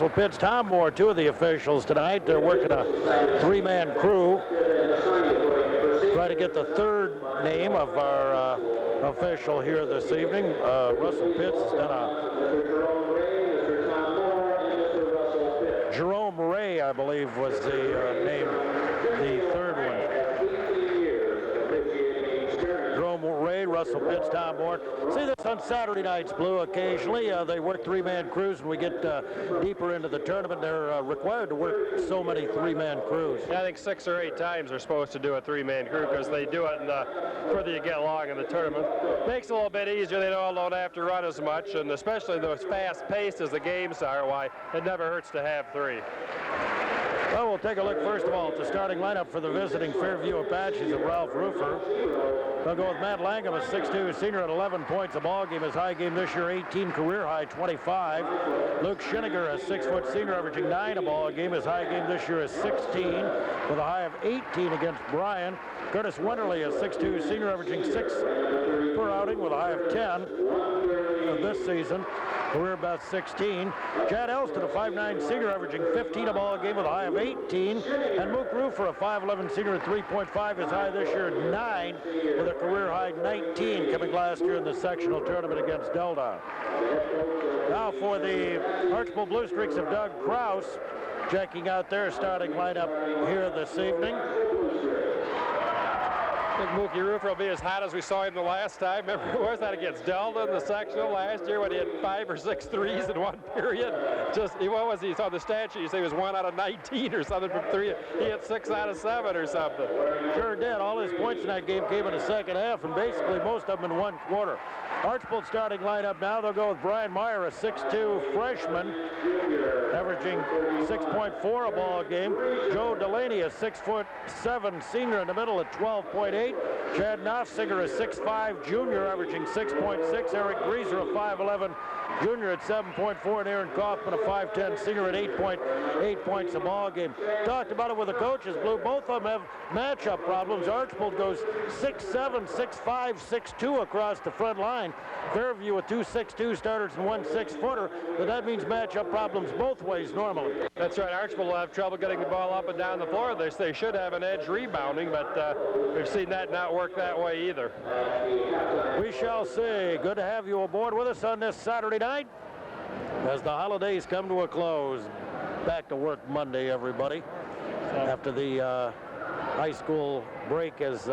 Russell Pitts, Tom Moore, two of the officials tonight. They're working a three-man crew. Try to get the third name of our official here this evening. Russell Pitts has done Jerome Ray, I believe, was the name, the third one. Jerome Ray, Russell Pitts, Tom Moore. See this on Saturday nights, Blue. Occasionally they work three-man crews, and we get deeper into the tournament. They're required to work so many three-man crews. Yeah, I think 6 or 8 times they're supposed to do a three-man crew because they do it the further you get along in the tournament. Makes it a little bit easier. They don't have to run as much, and especially those fast-paced as the games are, why it never hurts to have 3. Well, we'll take a look first of all at the starting lineup for the visiting Fairview Apaches of Ralph Rufer. They'll go with Matt Langham, a 6'2" senior at 11 points a ball game. His high game this year, 18, career high 25. Luke Schiniger, a 6-foot senior, averaging 9 a ball game. His high game this year is 16, with a high of 18 against Bryan. Curtis Winterly, a 6'2" senior, averaging 6 per outing, with a high of 10 of this season. Career best 16. Chad Elston, a 5'9" senior, averaging 15 a ball game with a high of 18. And Mook Rufer, a 5'11" senior at 3.5. His high this year 9 with a career high 19 coming last year in the sectional tournament against Delta. Now for the Archbold Bluestreaks of Doug Kraus, checking out their starting lineup here this evening. I think Mookie Rufer will be as hot as we saw him the last time. Remember, was that against Delta in the sectional last year when he had 5 or 6 threes in one period? What was he? On the stat sheet, you say he was 1 out of 19 or something from 3. He had 6 out of 7 or something. Sure did. All his points in that game came in the second half, and basically most of them in one quarter. Archbold starting lineup now. They'll go with Brian Meyer, a 6'2" freshman, averaging 6.4 a ball game. Joe Delaney, a 6'7" senior in the middle at 12.8. Chad Knopfsinger, a 6'5" junior, averaging 6.6. Eric Grieser, a 5'11" junior at 7.4. And Aaron Kaufman, a 5'10" senior at 8.8 points a ball game. Talked about it with the coaches, Blue. Both of them have matchup problems. Archbold goes 6'7", 6'5", 6'2" across the front line. Fairview with 2 6'2" starters and 1 6-footer. But that means matchup problems both ways normally. That's right. Archbold will have trouble getting the ball up and down the floor. They should have an edge rebounding, but we've seen that not work that way either. We shall see. Good to have you aboard with us on this Saturday night as the holidays come to a close. Back to work Monday, everybody. After the high school break has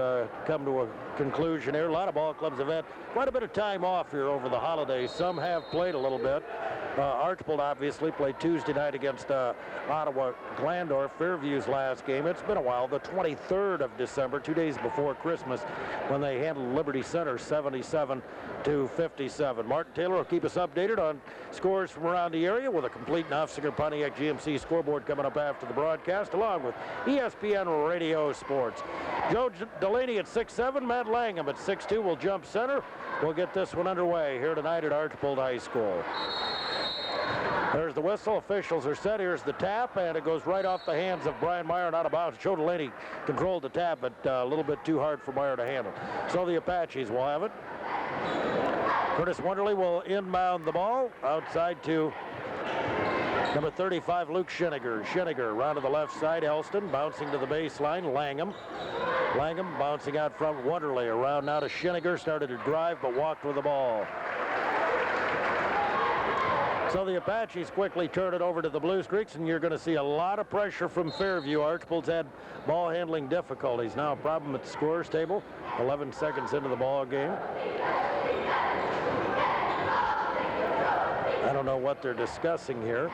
come to a conclusion here. A lot of ball clubs have had quite a bit of time off here over the holidays. Some have played a little bit. Archbold obviously played Tuesday night against Ottawa Glandorf, Fairview's last game. It's been a while, the 23rd of December, 2 days before Christmas, when they handled Liberty Center 77-57. Martin Taylor will keep us updated on scores from around the area with a complete Knopfsinger Pontiac GMC scoreboard coming up after the broadcast, along with ESPN Radio Sports. Joe Delaney at 6'7", Matt Langham at 6'2" will jump center. We'll get this one underway here tonight at Archbold High School. There's the whistle. Officials are set. Here's the tap, and it goes right off the hands of Brian Meyer and out of bounds. Joe Delaney controlled the tap, but a little bit too hard for Meyer to handle. So the Apaches will have it. Curtis Wonderly will inbound the ball outside to number 35, Luke Schiniger. Schiniger round to the left side. Elston bouncing to the baseline. Langham bouncing out front. Wonderly around now to Schiniger. Started to drive, but walked with the ball. So the Apaches quickly turn it over to the Bluestreaks, and you're going to see a lot of pressure from Fairview. Archbold's had ball handling difficulties. Now a problem at the scorer's table. 11 seconds into the ball game. I don't know what they're discussing here.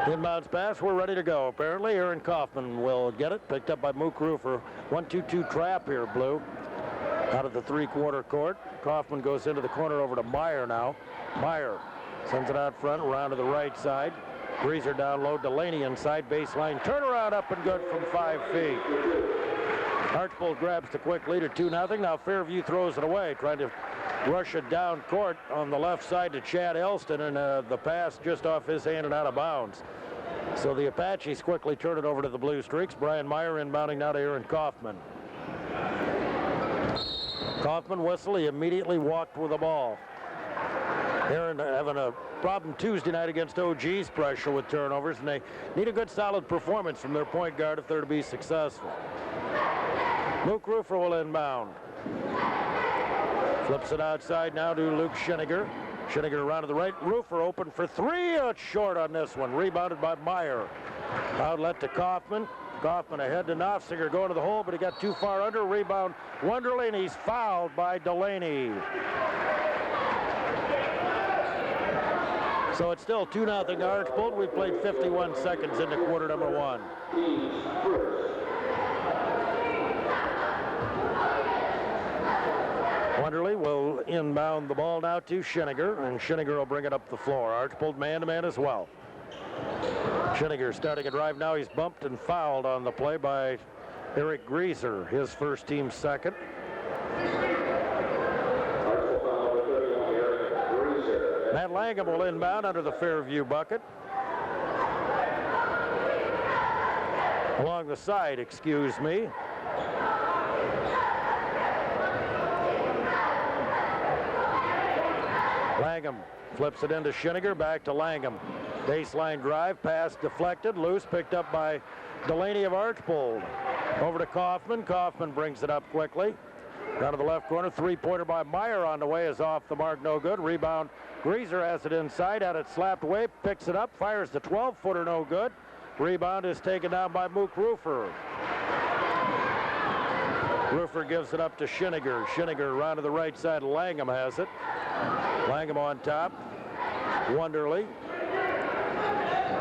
Inbounds pass, we're ready to go. Apparently, Aaron Kaufman will get it. Picked up by Mook Rufer. 1-2-2 trap here, Blue. Out of the three-quarter court. Kaufman goes into the corner over to Meyer now. Meyer sends it out front, around to the right side. Grieser down low, Delaney inside baseline. Turnaround up and good from 5 feet. Archbold grabs the quick lead at 2-0. Now Fairview throws it away, trying to rush it down court on the left side to Chad Elston, and the pass just off his hand and out of bounds. So the Apaches quickly turn it over to the Bluestreaks. Brian Meyer inbounding now to Aaron Kaufman. Kaufman whistle. He immediately walked with the ball. Aaron having a problem Tuesday night against OG's pressure with turnovers, and they need a good solid performance from their point guard if they're to be successful. Luke Rufer will inbound. Flips it outside now to Luke Schiniger. Schiniger around to the right. Rufer open for three. It's short on this one. Rebounded by Meyer. Outlet to Kaufman. Kaufman ahead to Knopfsinger going to the hole, but he got too far under. Rebound Wonderly, and he's fouled by Delaney. So it's still 2-0 Archbold. We played 51 seconds into quarter number one. Wonderly will inbound the ball now to Schiniger, and Schiniger will bring it up the floor. Archbold man-to-man as well. Schiniger starting a drive now. He's bumped and fouled on the play by Eric Grieser, his first team second. Matt Langham will inbound under the Fairview bucket. Along the side, excuse me. Langham flips it into Schiniger, back to Langham. Baseline drive, pass deflected, loose, picked up by Delaney of Archbold. Over to Kaufman. Kaufman brings it up quickly. Down to the left corner, three-pointer by Meyer on the way is off the mark, no good. Rebound, Grieser has it inside, had it slapped away, picks it up, fires the 12-footer, no good. Rebound is taken down by Mook Rufer. Rufer gives it up to Schiniger. Schiniger around to the right side, Langham has it. Langham on top, Wonderly.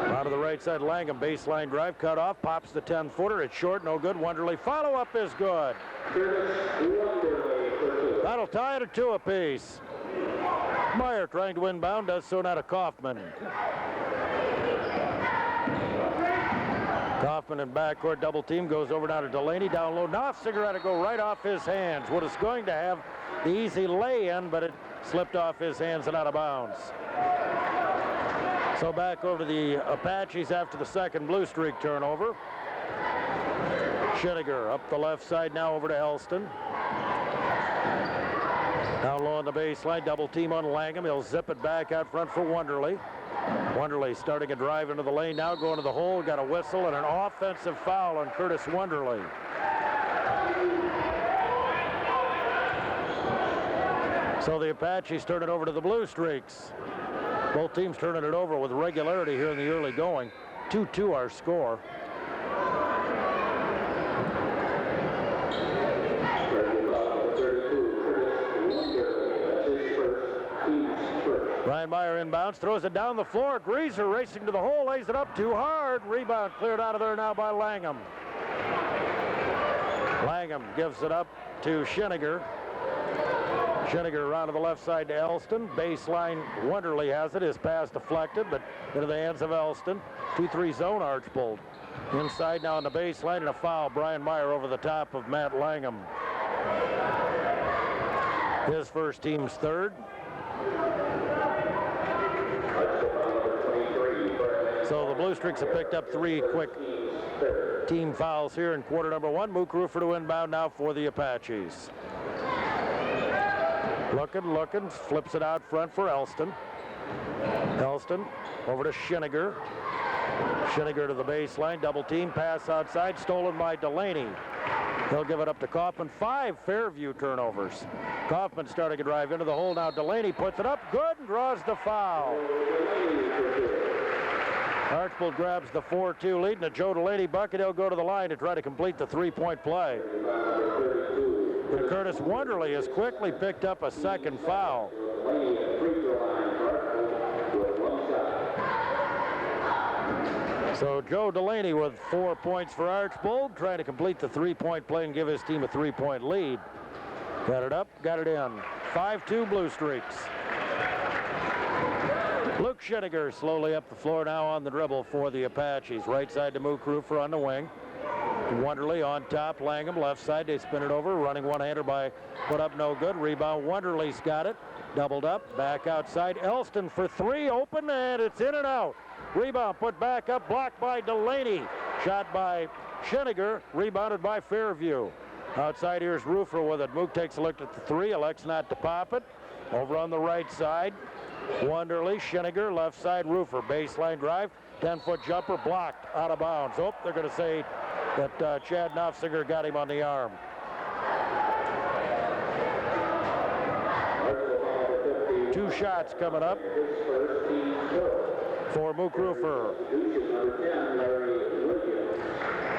Around to the right side, Langham, baseline drive, cut off, pops the 10-footer, it's short, no good. Wonderly, follow-up is good. That'll tie it at 2 apiece. Meyer trying to inbound, does so now to Kaufman. Kaufman in backcourt double team, goes over now to Delaney, down low. Knopfsinger had to go right off his hands. What is going to have the easy lay-in, but it slipped off his hands and out of bounds. So back over to the Apaches after the second Bluestreak turnover. Schiniger up the left side now over to Elston. Down low on the baseline, double team on Langham. He'll zip it back out front for Wonderly. Wonderly starting a drive into the lane, now going to the hole, got a whistle and an offensive foul on Curtis Wonderly. So the Apaches turn it over to the Bluestreaks. Both teams turning it over with regularity here in the early going. 2-2 our score. Brian Meyer inbounds, throws it down the floor. Grieser racing to the hole, lays it up too hard. Rebound cleared out of there now by Langham. Langham gives it up to Schiniger. Schiniger around to the left side to Elston. Baseline, Wonderly has it. His pass deflected, but into the hands of Elston. 2-3 zone Archbold. Inside now on the baseline and a foul. Brian Meyer over the top of Matt Langham. His first team's third. So the Bluestreaks have picked up 3 quick team fouls here in quarter number one. Mook Rufer to inbound now for the Apaches. Looking, flips it out front for Elston. Elston over to Schiniger. Schiniger to the baseline, double team, pass outside, stolen by Delaney. He'll give it up to Kaufman. 5 Fairview turnovers. Kaufman starting a drive into the hole now. Delaney puts it up, good, and draws the foul. Archbold grabs the 4-2 lead, and a Joe Delaney bucket. He'll go to the line to try to complete the 3-point play. And Curtis Wonderly has quickly picked up a second foul. So Joe Delaney with 4 points for Archbold, trying to complete the 3-point play and give his team a 3-point lead. Got it up, got it in. 5-2 Bluestreaks. Luke Schiniger slowly up the floor now on the dribble for the Apaches. Right side to Mook Rufer on the wing. Wonderly on top, Langham left side, they spin it over, running one-hander by put up no good. Rebound, Wonderly's got it, doubled up, back outside. Elston for 3, open, and it's in and out. Rebound put back up, blocked by Delaney. Shot by Schiniger, rebounded by Fairview. Outside here's Rufer with it. Mook takes a look at the three, elects not to pop it. Over on the right side, Wonderly, Schinniger, left side, Rufer. Baseline drive, 10-foot jumper, blocked, out of bounds. Oh, they're going to say that Chad Knopfsinger got him on the arm. Two shots coming up for Mook Rufer.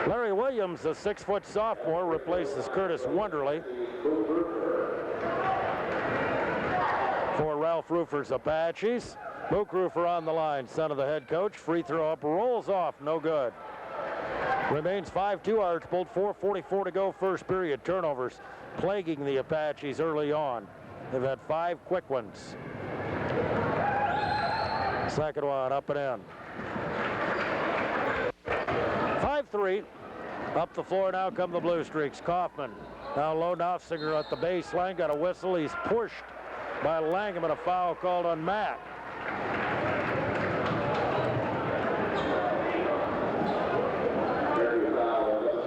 Larry Williams, a 6-foot sophomore, replaces Curtis Wonderly for Ralph Rufer's Apaches. Mook Rufer on the line, son of the head coach. Free throw up, rolls off, no good. Remains 5-2 Archbold, 4:44 to go first period. Turnovers plaguing the Apaches early on. They've had 5 quick ones. Second one up and in. 5-3. Up the floor now come the Bluestreaks. Kaufman down low. Knopfsinger at the baseline. Got a whistle. He's pushed by Langham and a foul called on Matt.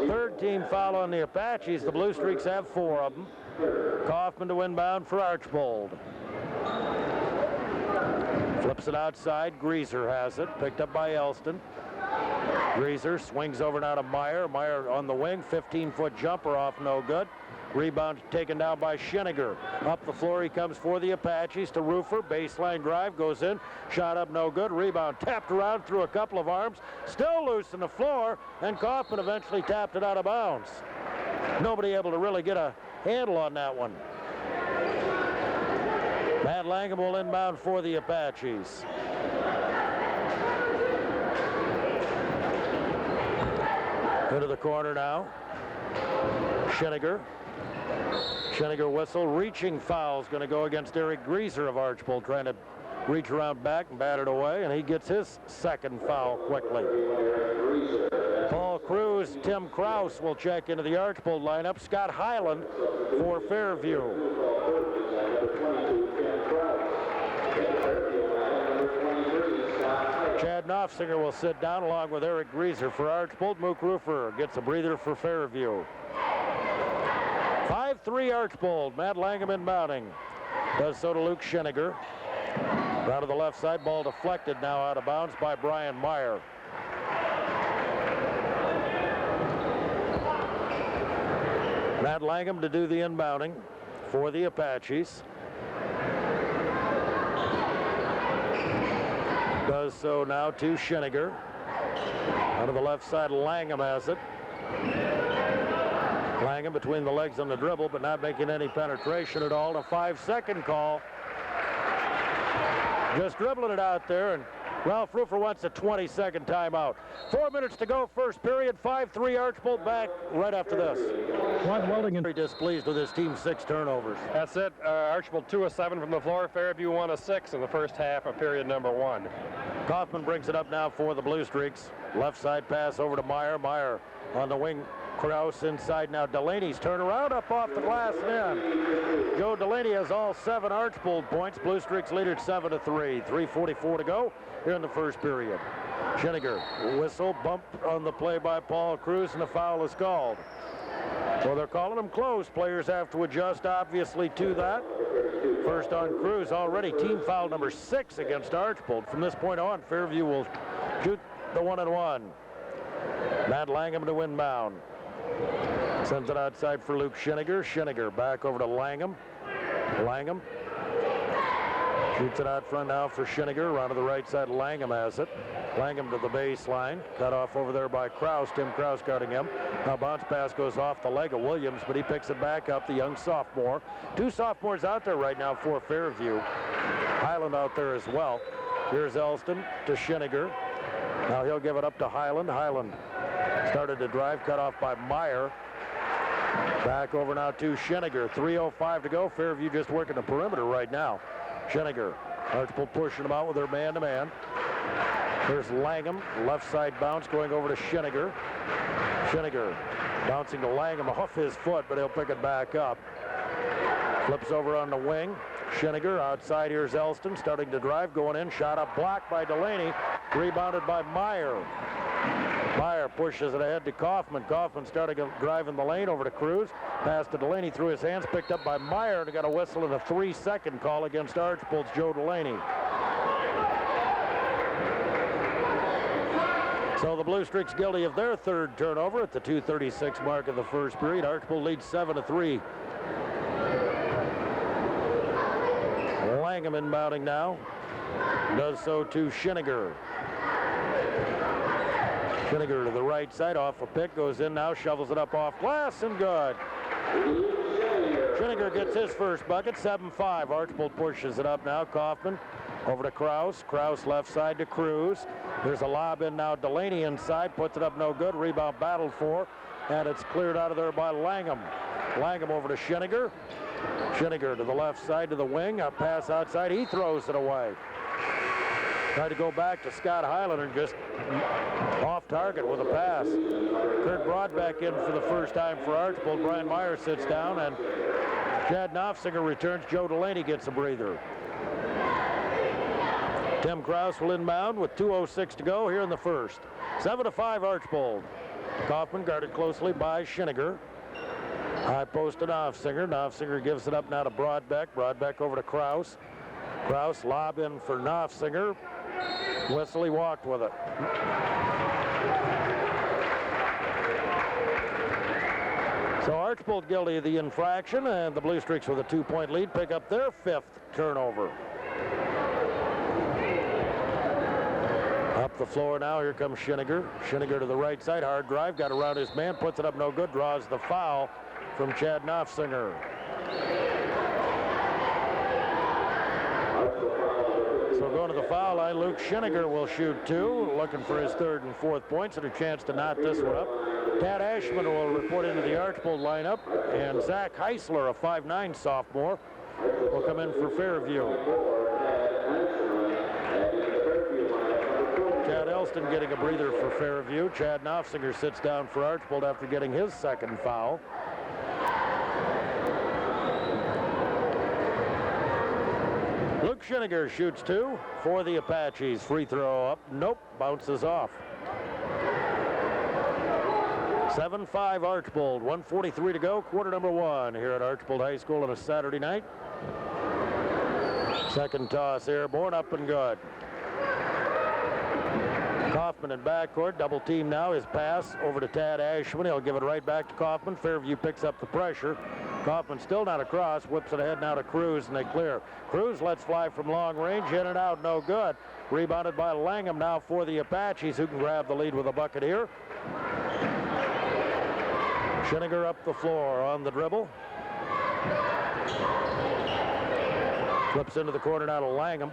Third team foul on the Apaches. The Bluestreaks have 4 of them. Kaufman to inbound for Archbold. Flips it outside. Greaser has it. Picked up by Elston. Greaser swings over now to Meyer. Meyer on the wing. 15-foot jumper off, no good. Rebound taken down by Schinniger. Up the floor he comes for the Apaches to Rufer. Baseline drive goes in. Shot up, no good. Rebound tapped around through a couple of arms. Still loose on the floor. And Kaufman eventually tapped it out of bounds. Nobody able to really get a handle on that one. Matt Langham will inbound for the Apaches. Into the corner now. Schinniger. Schinniger whistle. Reaching foul is going to go against Eric Greaser of Archbold, trying to reach around back and bat it away, and he gets his second foul quickly. Paul Cruz, Tim Kraus will check into the Archbold lineup. Scott Highland for Fairview. Chad Knopfsinger will sit down along with Eric Greaser for Archbold. Mook Rufer gets a breather for Fairview. 5-3 Archbold. Matt Langham inbounding. Does so to Luke Schinniger. Down to the left side. Ball deflected now out of bounds by Brian Meyer. Matt Langham to do the inbounding for the Apaches. Does so now to Schinniger. Out of the left side, Langham has it. Langham between the legs on the dribble, but not making any penetration at all. A 5-second call. Just dribbling it out there, and Ralph Rufer wants a 20-second timeout. 4 minutes to go, first period. 5-3 Archbold back right after this. Welding very displeased with his team's 6 turnovers. That's it. Archbold 2 of 7 from the floor. Fairview 1 of 6 in the first half of period number 1. Kaufman brings it up now for the Bluestreaks. Left side pass over to Meyer. Meyer on the wing. Kraus inside now. Delaney's turnaround up off the glass and in. Joe Delaney has all 7 Archbold points. Bluestreaks lead at 7-3. 3:44 to go here in the first period. Schinniger, whistle, bump on the play by Paul Cruz, and a foul is called. So they're calling them close. Players have to adjust, obviously, to that. First on Cruz already. Team foul number 6 against Archbold. From this point on, Fairview will shoot the 1-and-1. Matt Langham to inbound. Sends it outside for Luke Schinniger. Schinniger back over to Langham. Langham shoots it out front now for Schinniger. Around to the right side, Langham has it. Langham to the baseline. Cut off over there by Kraus. Tim Kraus guarding him. Now bounce pass goes off the leg of Williams, but he picks it back up, the young sophomore. 2 sophomores out there right now for Fairview. Highland out there as well. Here's Elston to Schinniger. Now he'll give it up to Highland. Highland started to drive, cut off by Meyer. Back over now to Schinniger. 3:05 to go. Fairview just working the perimeter right now. Schinniger. Archbold pushing them out with their man-to-man. Here's Langham. Left side bounce going over to Schinniger. Schinniger bouncing to Langham off his foot, but he'll pick it back up. Flips over on the wing. Schinniger outside. Here's Elston starting to drive, going in. Shot up, blocked by Delaney. Rebounded by Meyer. Meyer pushes it ahead to Kaufman. Kaufman started driving the lane over to Cruz. Pass to Delaney through his hands, picked up by Meyer, and got a whistle and a 3-second call against Archbold's Joe Delaney. So the Bluestreaks guilty of their third turnover at the 2:36 mark of the first period. Archbold leads 7-3. Langham inbounding now. Does so to Schiniger. Schiniger to the right side, off a pick, goes in now, shovels it up off glass, and good. Schiniger gets his first bucket, 7-5. Archbold pushes it up now. Kaufman over to Kraus. Kraus left side to Cruz. There's a lob in now. Delaney inside, puts it up no good. Rebound battled for, and it's cleared out of there by Langham. Langham over to Schiniger. Schiniger to the left side to the wing. A pass outside. He throws it away. Tried to go back to Scott Hylander, just off target with a pass. Kurt Broadbeck in for the first time for Archbold. Brian Meyer sits down, and Chad Knopfsinger returns. Joe Delaney gets a breather. Tim Kraus will inbound with 2:06 to go here in the first. 7-5 Archbold. Kaufman guarded closely by Schiniger. High post to Knopfsinger. Knopfsinger gives it up now to Broadbeck. Broadbeck over to Kraus. Kraus lob in for Knopfsinger. Whistle, he walked with it. So Archbold guilty of the infraction, and the Bluestreaks with a 2-point lead pick up their 5th turnover. Up the floor now, here comes Schiniger. Schiniger to the right side, hard drive, got around his man, puts it up no good, draws the foul from Chad Knopfsinger. So going to the foul line, Luke Schiniger will shoot 2, looking for his 3rd and 4th points and a chance to knot this one up. Tad Ashman will report into the Archbold lineup, and Zach Heisler, a 5'9" sophomore, will come in for Fairview. Chad Elston getting a breather for Fairview. Chad Knopfsinger sits down for Archbold after getting his 2nd foul. Luke Schiniger shoots 2 for the Apaches. Free throw up. Nope. Bounces off. 7-5 Archbold. 1:43 to go. Quarter number 1 here at Archbold High School on a Saturday night. Second toss airborne, up and good. Kaufman in backcourt. Double team now. His pass over to Tad Ashman. He'll give it right back to Kaufman. Fairview picks up the pressure. Kaufman still not across, whips it ahead now to Cruz, and they clear. Cruz lets fly from long range, in and out, no good. Rebounded by Langham now for the Apaches, who can grab the lead with a bucket here. Schiniger up the floor on the dribble. Flips into the corner now to Langham.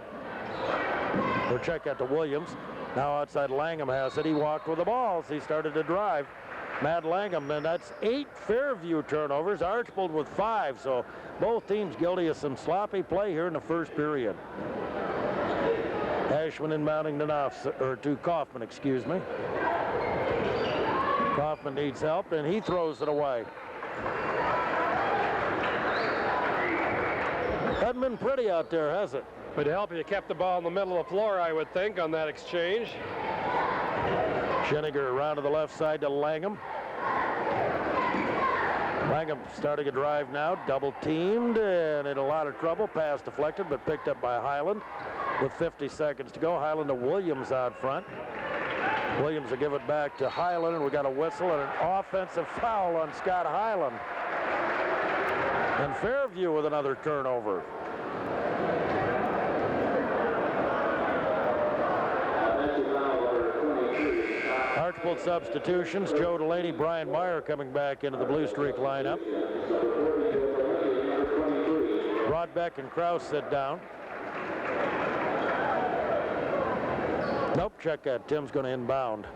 Or check out to Williams. Now outside Langham has it. He walked with the balls. He started to drive. Matt Langham, and that's 8 Fairview turnovers. Archbold with 5, so both teams guilty of some sloppy play here in the first period. Ashman inbounding to Kaufman, excuse me. Kaufman needs help, and he throws it away. Hasn't been pretty out there, has it? Would help if you kept the ball in the middle of the floor, I would think, on that exchange. Schiniger around to the left side to Langham. Langham starting a drive now, double teamed and in a lot of trouble. Pass deflected, but picked up by Highland with 50 seconds to go. Highland to Williams out front. Williams will give it back to Highland, and we got a whistle and an offensive foul on Scott Highland. And Fairview with another turnover. Archbold substitutions. Joe Delaney, Brian Meyer coming back into the Bluestreak lineup. Broadbeck and Kraus sit down. Nope, check that. Tim's going to inbound.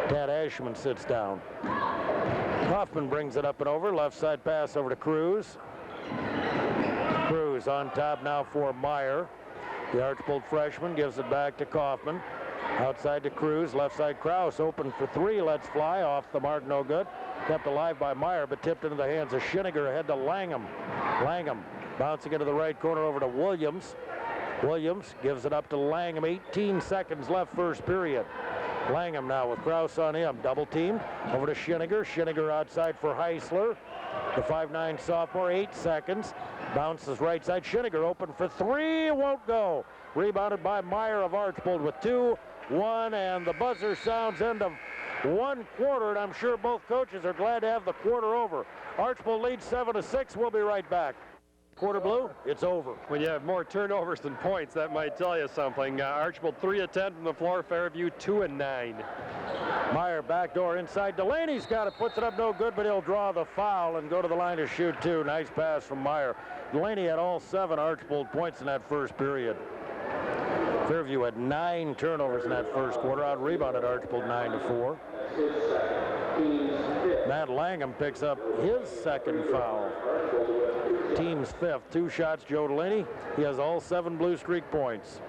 Tad Ashman sits down. Kaufman brings it up and over. Left side pass over to Cruz. Cruz on top now for Meyer. The Archbold freshman gives it back to Kaufman. Outside to Cruz, left side Kraus, open for 3, lets fly, off the mark, no good. Kept alive by Meyer, but tipped into the hands of Schiniger, ahead to Langham. Langham bouncing into the right corner over to Williams. Williams gives it up to Langham. 18 seconds left first period. Langham now with Krause on him. Double teamed. Over to Schinniger. Schinniger outside for Heisler. The 5'9" sophomore. 8 seconds. Bounces right side. Schinniger open for three. It won't go. Rebounded by Meyer of Archbold with 2-1. And the buzzer sounds end of one quarter. And I'm sure both coaches are glad to have the quarter over. Archbold leads 7-6. We'll be right back. Quarter blue, it's over. When you have more turnovers than points, that might tell you something. Archbold 3 of 10 from the floor. Fairview 2 of 9. Meyer backdoor inside. Delaney's got it, puts it up no good, but he'll draw the foul and go to the line to shoot two. Nice pass from Meyer. Delaney had all 7 Archbold points in that first period. Fairview had 9 turnovers in that first quarter. Out rebounded Archbold 9-4. Matt Langham picks up his second foul. Team's 5th. 2 shots, Joe Delaney. He has all 7 Blue Streak points.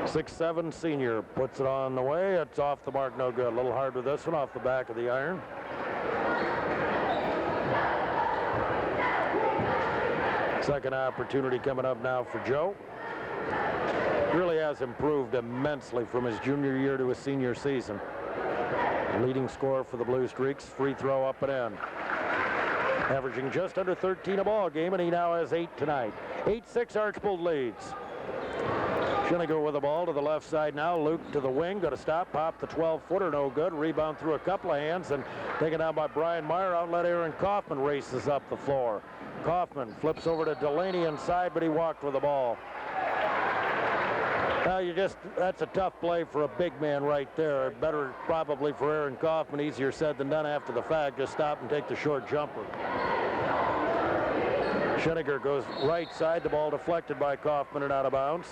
6'7" senior puts it on the way. It's off the mark, no good. A little hard with this one, off the back of the iron. Second opportunity coming up now for Joe. Really has improved immensely from his junior year to his senior season. Leading scorer for the Blue Streaks. Free throw up and in. Averaging just under 13 a ball game, and he now has 8 tonight. 8-6 Archbold leads. Schinniger with the ball to the left side now. Luke to the wing, going to stop, pop the 12-footer, no good. Rebound through a couple of hands and taken down by Brian Meyer. Outlet Aaron Kaufman races up the floor. Kaufman flips over to Delaney inside, but he walked with the ball. Now that's a tough play for a big man right there. Better probably for Aaron Kaufman. Easier said than done after the fact. Just stop and take the short jumper. Schinniger goes right side. The ball deflected by Kaufman and out of bounds.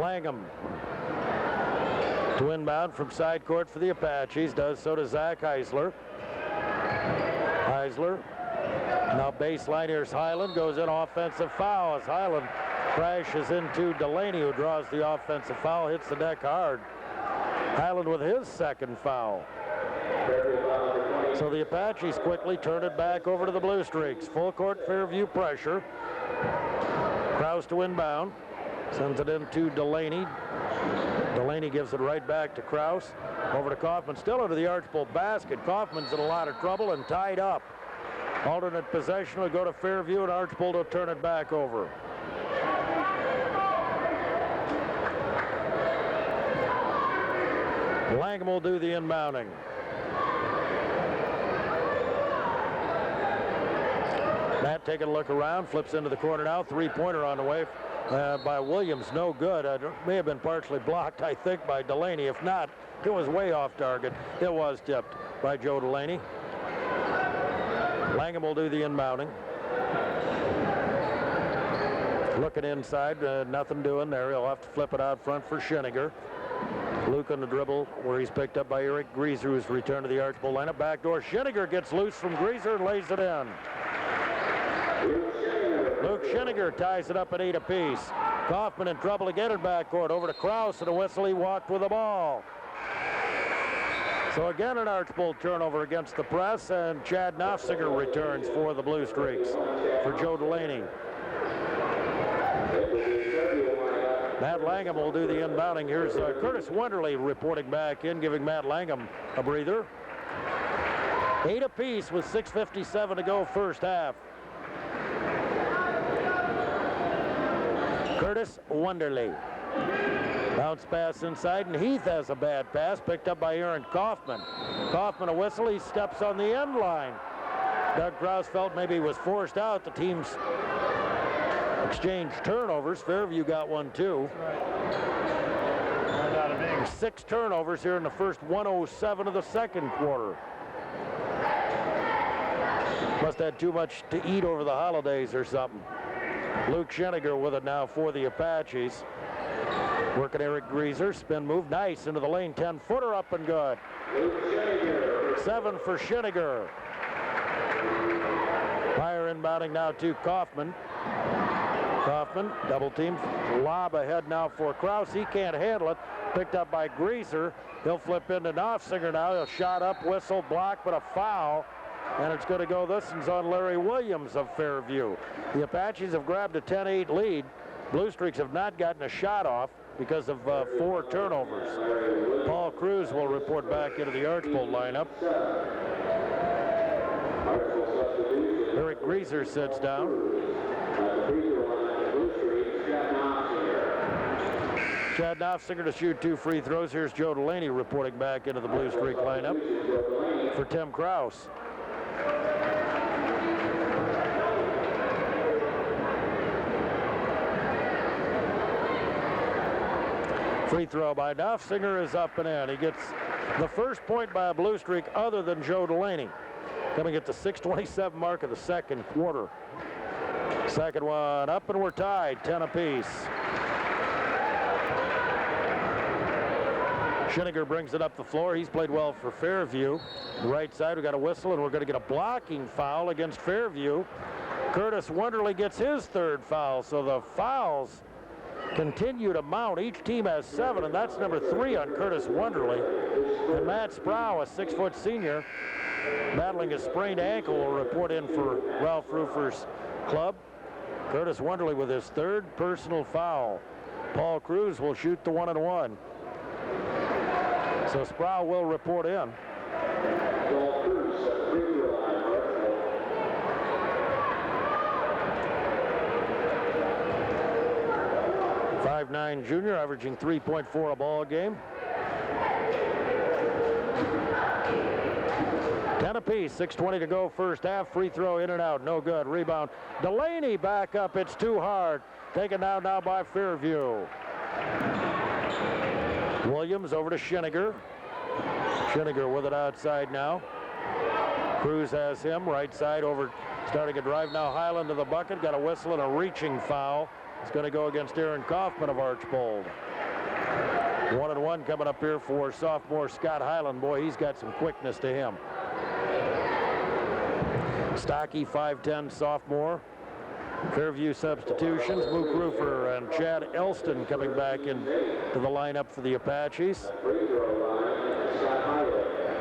Langham to inbound from side court for the Apaches. Does so to Zach Heisler. Heisler. Now baseline, here's Highland, goes in, offensive foul as Highland crashes into Delaney, who draws the offensive foul, hits the deck hard. Highland with his second foul. So the Apaches quickly turn it back over to the Blue Streaks. Full court Fairview pressure. Krause to inbound, sends it into Delaney. Delaney gives it right back to Krause. Over to Kaufman, still into the Archbold basket. Kaufman's in a lot of trouble and tied up. Alternate possession will go to Fairview, and Archbold will turn it back over. Langham will do the inbounding. Matt taking a look around, flips into the corner now. Three-pointer on the way by Williams, no good. May have been partially blocked, I think, by Delaney. If not, it was way off target. It was tipped by Joe Delaney. Langham will do the inbounding. Looking inside, nothing doing there. He'll have to flip it out front for Schinniger. Luke on the dribble, where he's picked up by Eric Greaser, who's returned to the Archbold lineup. Backdoor, Schinniger gets loose from Greaser and lays it in. Luke Schinniger ties it up at 8 apiece. Kaufman in trouble to get it backcourt. Over to Krause, and a whistle. He walked with the ball. So again, an Archbold turnover against the press, and Chad Nofziger returns for the Blue Streaks for Joe Delaney. Matt Langham will do the inbounding. Here's Curtis Wenderly reporting back in, giving Matt Langham a breather. 8 apiece with 6:57 to go first half. Curtis Wenderly. Bounce pass inside, and Heath has a bad pass, picked up by Aaron Kaufman. Kaufman a whistle, he steps on the end line. Doug Krause felt maybe he was forced out. The teams exchanged turnovers. Fairview got one too. 6 turnovers here in the first 1:07 of the second quarter. Must have had too much to eat over the holidays or something. Luke Schinniger with it now for the Apaches. Working Eric Greaser, spin move, nice into the lane, 10-footer up and good. 7 for Schinniger. Meyer inbounding now to Kaufman. Kaufman, double team, lob ahead now for Kraus. He can't handle it. Picked up by Greaser. He'll flip into Knopfsinger now. He'll shot up, whistle, block, but a foul. And it's going to go, this one's on Larry Williams of Fairview. The Apaches have grabbed a 10-8 lead. Bluestreaks have not gotten a shot off because of 4 turnovers. Paul Cruz will report back into the Archbold lineup. Eric Greaser sits down. Chad Knopfsinger to shoot 2 free throws. Here's Joe Delaney reporting back into the Bluestreak lineup for Tim Kraus. Free throw by Knopfsinger is up and in. He gets the first point by a Bluestreak other than Joe Delaney. Coming at the 6:27 mark of the second quarter. Second one up and we're tied, 10 apiece. Schinniger brings it up the floor. He's played well for Fairview. The right side, we got a whistle, and we're going to get a blocking foul against Fairview. Curtis Wonderly gets his 3rd foul, so the fouls continue to mount. Each team has 7, and that's number 3 on Curtis Wonderly. And Matt Sproul, a 6-foot senior, battling a sprained ankle, will report in for Ralph Rufer's club. Curtis Wonderly with his 3rd personal foul. Paul Cruz will shoot the 1-and-1. So Sproul will report in. 5'9" junior, averaging 3.4 a ball game. 10 apiece, 6:20 to go first half. Free throw in and out, no good. Rebound. Delaney back up, it's too hard. Taken down now by Fairview. Williams over to Schinniger. Schinniger with it outside now. Cruz has him, right side over, starting a drive now. Highland to the bucket, got a whistle and a reaching foul. It's going to go against Aaron Kaufman of Archbold. 1-and-1 coming up here for sophomore Scott Highland. Boy, he's got some quickness to him. Stocky, 5'10", sophomore. Fairview substitutions, Mook Rufer and Chad Elston coming back into the lineup for the Apaches.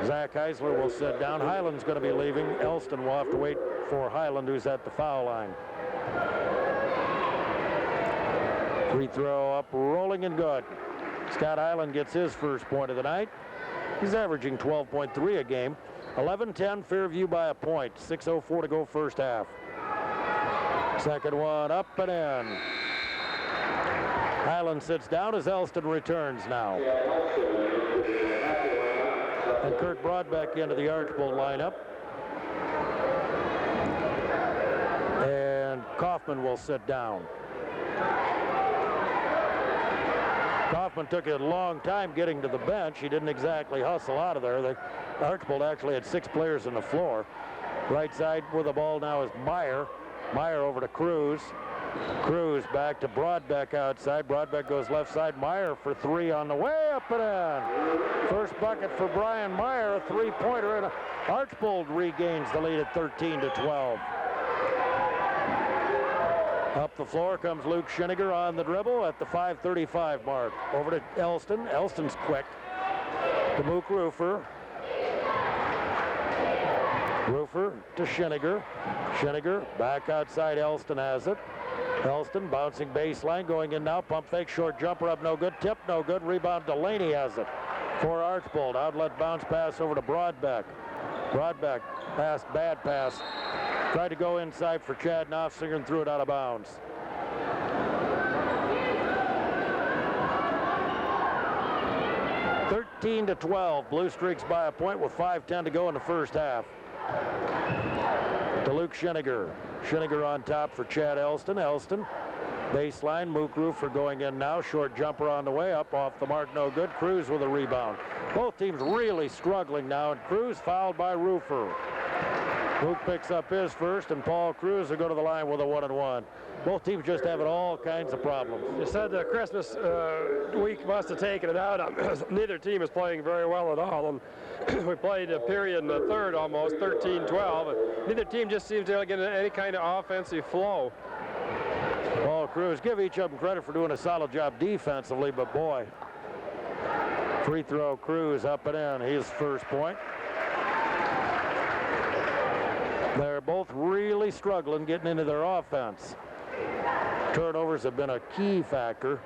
Zach Heisler will sit down. Highland's going to be leaving. Elston will have to wait for Highland, who's at the foul line. Free throw up, rolling and good. Scott Highland gets his first point of the night. He's averaging 12.3 a game. 11-10, Fairview by a point. 6:04 to go first half. Second one up and in. Highland sits down as Elston returns now. And Kurt Broadbeck into the Archbold lineup. And Kaufman will sit down. Kaufman took a long time getting to the bench. He didn't exactly hustle out of there. The Archbold actually had 6 players on the floor. Right side with the ball now is Meyer. Meyer over to Cruz. Cruz back to Broadbeck outside. Broadbeck goes left side. Meyer for 3 on the way, up and in. First bucket for Brian Meyer, a 3-pointer, and Archbold regains the lead at 13-12. Up the floor comes Luke Schinniger on the dribble at the 5:35 mark. Over to Elston. Elston's quick. To Mook Rufer. Rufer to Schinniger. Schinniger back outside. Elston has it. Elston bouncing baseline, going in now. Pump fake, short jumper up, no good. Tip, no good. Rebound, Delaney has it for Archbold. Outlet bounce pass over to Broadbeck. Broadbeck pass, bad pass. Tried to go inside for Chad Knopfsinger and threw it out of bounds. (13-12). Bluestreaks by a point with 5:10 to go in the first half. To Luke Schinniger. Schinniger on top for Chad Elston. Elston, baseline. Mook Rufer going in now. Short jumper on the way up, off the mark, no good. Cruz with a rebound. Both teams really struggling now, and Cruz fouled by Rufer. Mook picks up his first, and Paul Cruz will go to the line with a 1-and-1. Both teams just having all kinds of problems. You said the Christmas week must have taken it out. Neither team is playing very well at all. And we played a period in the third almost, 13-12. Neither team just seems to get any kind of offensive flow. Paul Cruz, give each of them credit for doing a solid job defensively, but boy, free throw, Cruz up and in, his first point. They're both really struggling getting into their offense. Turnovers have been a key factor.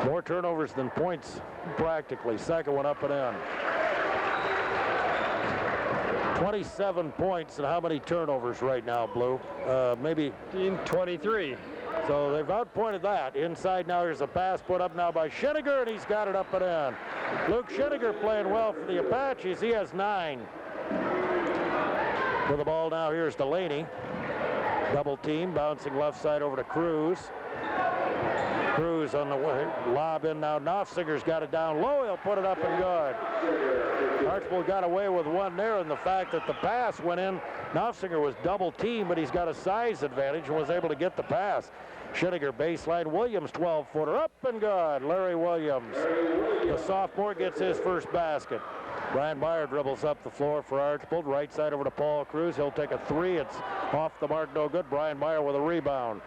More turnovers than points practically. Second one up and in. 27 points and how many turnovers right now, Blue? Maybe 23. So they've outpointed that. Inside now, here's a pass put up now by Schinniger, and he's got it up and in. Luke Schinniger playing well for the Apaches. He has 9. With the ball now, here's Delaney. Double team, bouncing left side over to Cruz. Cruz on the way, lob in now. Knopfsinger's got it down low. He'll put it up and good. Archbold got away with one there, and the fact that the pass went in. Knopfsinger was double teamed, but he's got a size advantage and was able to get the pass. Schinniger baseline. Williams 12-footer up and good. Larry Williams, the sophomore, gets his first basket. Brian Meyer dribbles up the floor for Archbold. Right side over to Paul Cruz. He'll take a three. It's off the mark, no good. Brian Meyer with a rebound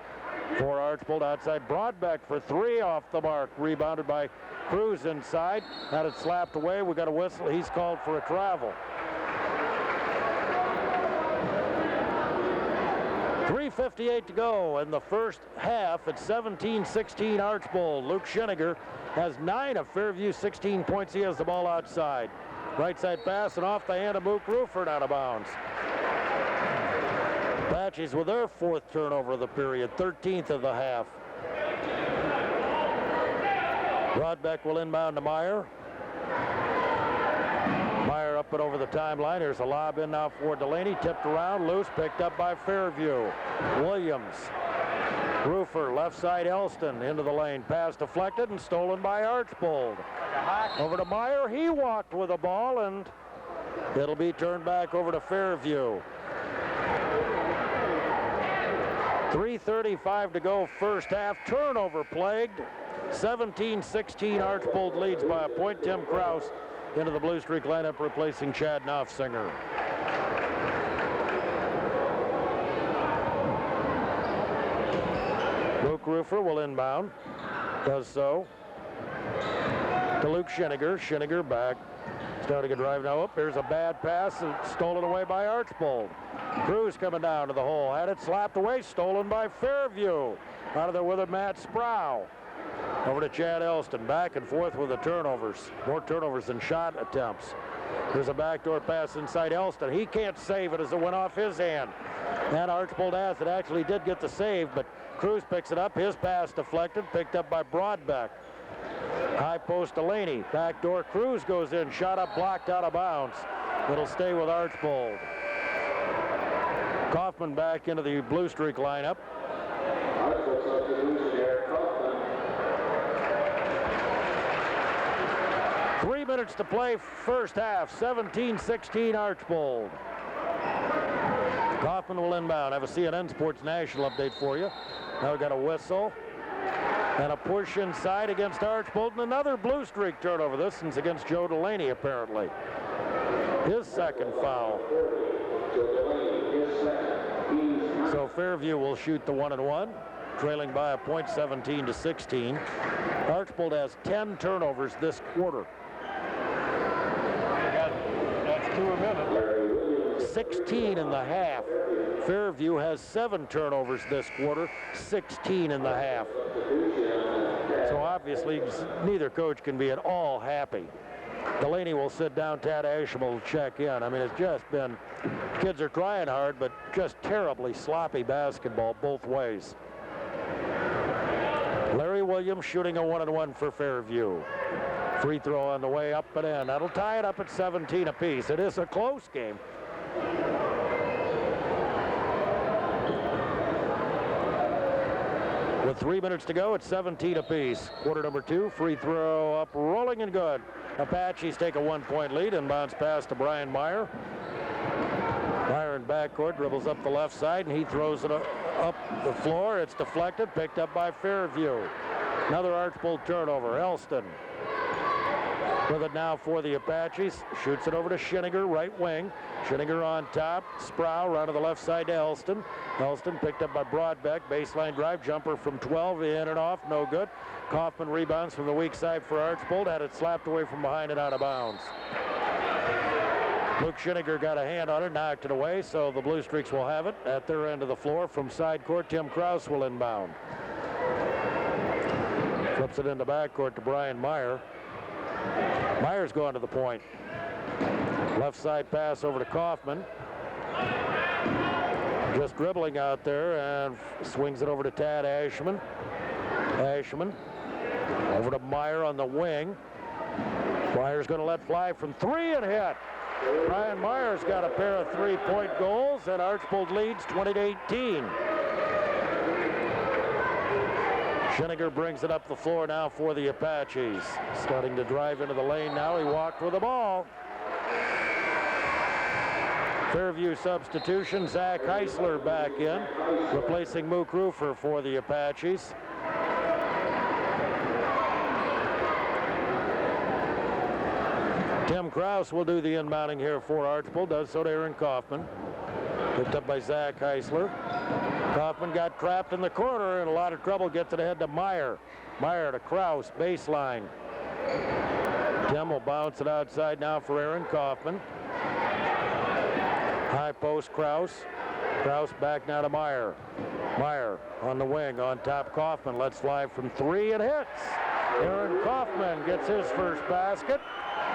for Archbold. Outside Broadbeck for three, off the mark. Rebounded by Cruz inside. Had it slapped away. We got a whistle. He's called for a travel. 3:58 to go in the first half. It's 17-16 Archbold. Luke Schinniger has 9 of Fairview's 16 points. He has the ball outside. Right side pass and off the hand of Mook Ruford, out of bounds. Apaches with their 4th turnover of the period, 13th of the half. Broadbeck will inbound to Meyer. Meyer up and over the timeline. There's a lob in now for Delaney. Tipped around, loose, picked up by Fairview. Williams. Rufer, left side Elston, into the lane. Pass deflected and stolen by Archbold. Over to Meyer. He walked with the ball, and it'll be turned back over to Fairview. 3:35 to go first half. Turnover plagued. 17-16 Archbold leads by a point. Tim Krause into the Blue Streak lineup, replacing Chad Knopfsinger. Luke Rufer will inbound. Does so. To Luke Schinniger. Schinniger back. Starting a drive now up. There's a bad pass. Stolen away by Archbold. Cruz coming down to the hole. Had it slapped away. Stolen by Fairview. Out of there with it, Matt Sproul. Over to Chad Elston. Back and forth with the turnovers. More turnovers than shot attempts. There's a backdoor pass inside Elston. He can't save it as it went off his hand. And Archbold has it. Actually did get the save, but Cruz picks it up. His pass deflected. Picked up by Broadbeck. High post Delaney. Backdoor Cruz goes in. Shot up, blocked, out of bounds. It'll stay with Archbold. Kaufman back into the Blue Streak lineup. 3 minutes to play first half. 17-16 Archbold. Kaufman will inbound. I have a CNN Sports National update for you. Now we've got a whistle and a push inside against Archbold, and another Blue Streak turnover. This one's against Joe Delaney, apparently. His second foul. So Fairview will shoot the 1-and-1, trailing by a point, 17-16. Archbold has 10 turnovers this quarter. That's 2 a minute. 16 in the half. Fairview has 7 turnovers this quarter, 16 in the half. So obviously neither coach can be at all happy. Delaney will sit down. Tad Asham will check in. I mean, it's just been, kids are trying hard, but just terribly sloppy basketball both ways. Larry Williams shooting a 1-and-1 for Fairview. Free throw on the way up and in. That'll tie it up at 17 apiece. It is a close game. With 3 minutes to go, it's 17 apiece. Quarter number 2, free throw up, rolling and good. Apaches take a 1-point lead and bounce pass to Brian Meyer. Meyer in backcourt, dribbles up the left side, and he throws it up the floor. It's deflected, picked up by Fairview. Another Archbold turnover. Elston. With it now for the Apaches. Shoots it over to Schinniger, right wing. Schinniger on top. Sproul around to the left side to Elston. Elston picked up by Broadbeck. Baseline drive. Jumper from 12. In and off. No good. Kaufman rebounds from the weak side for Archbold. Had it slapped away from behind and out of bounds. Luke Schinniger got a hand on it, knocked it away, so the Bluestreaks will have it at their end of the floor. From side court, Tim Krause will inbound. Flips it into backcourt to Brian Meyer. Meyer's going to the point. Left side pass over to Kaufman. Just dribbling out there and swings it over to Tad Ashman. Ashman over to Meyer on the wing. Meyer's going to let fly from 3 and hit. Brian Meyer's got a pair of 3-point goals, and Archbold leads 20-18. Schinniger brings it up the floor now for the Apaches. Starting to drive into the lane now. He walked with the ball. Fairview substitution. Zach Heisler back in, replacing Mook Rufer for the Apaches. Tim Krause will do the inbounding here for Archbold. Does so to Aaron Kaufman. Picked up by Zach Heisler. Kaufman got trapped in the corner in a lot of trouble. Gets it ahead to Meyer. Meyer to Krause, baseline. Tim will bounce it outside now for Aaron Kaufman. High post Krause. Krause back now to Meyer. Meyer on the wing, on top Kaufman. Lets fly from 3 and hits. Aaron Kaufman gets his first basket.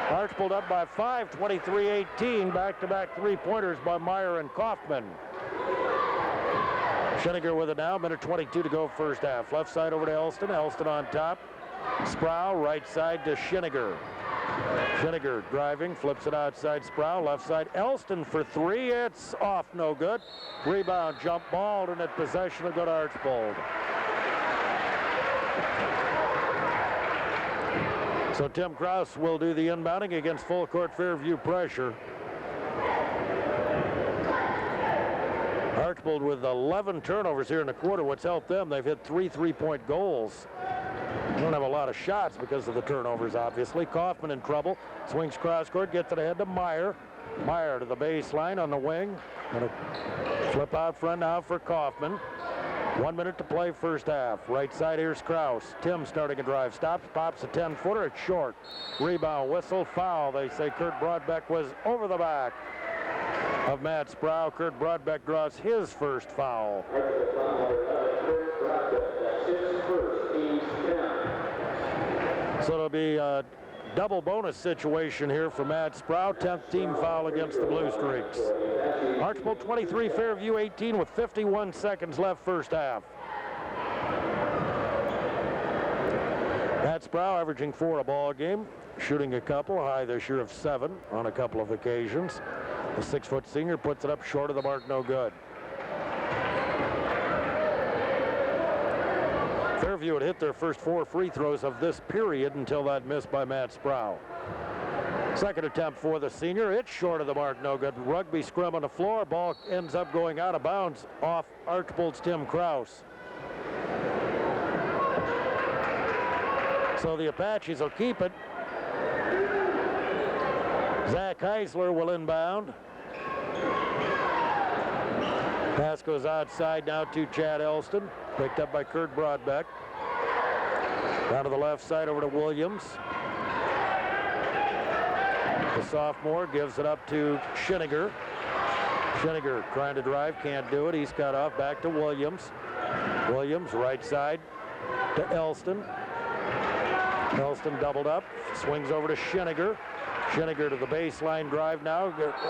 Archbold up by 5, 23-18. Back-to-back three-pointers by Meyer and Kaufman. Schinniger with it now. Minute 22 to go first half. Left side over to Elston. Elston on top. Sproul right side to Schinniger. Schinniger driving, flips it outside Sproul. Left side Elston for 3. It's off, no good. Rebound, jump ball, alternate possession will go to Archbold. So Tim Krause will do the inbounding against full court Fairview pressure. Archbold with 11 turnovers here in the quarter. What's helped them, they've hit 3 3-point goals. They don't have a lot of shots because of the turnovers, obviously. Kaufman in trouble. Swings cross court, gets it ahead to Meyer. Meyer to the baseline on the wing. Gonna flip out front now for Kaufman. 1 minute to play first half. Right side, here's Krause. Tim starting a drive. Stops, pops a 10-footer. It's short. Rebound, whistle, foul. They say Kurt Broadbeck was over the back of Matt Sproul. Kurt Broadbeck draws his first foul. So it'll be a double bonus situation here for Matt Sproul. 10th team foul against the Bluestreaks. Archbold 23, Fairview 18 with 51 seconds left first half. Matt Sproul averaging 4 a ball game, shooting a couple, high this year of 7 on a couple of occasions. The 6-foot senior puts it up short of the mark, no good. Fairview had hit their first 4 free throws of this period until that miss by Matt Sproul. Second attempt for the senior. It's short of the mark, no good. Rugby scrum on the floor. Ball ends up going out of bounds off Archbold's Tim Krause. So the Apaches will keep it. Zach Heisler will inbound. Pass goes outside now to Chad Elston. Picked up by Kurt Broadbeck. Down to the left side over to Williams. The sophomore gives it up to Schinniger. Schinniger trying to drive, can't do it. He's cut off, back to Williams. Williams, right side to Elston. Elston doubled up, swings over to Schinniger. Schinniger to the baseline drive now,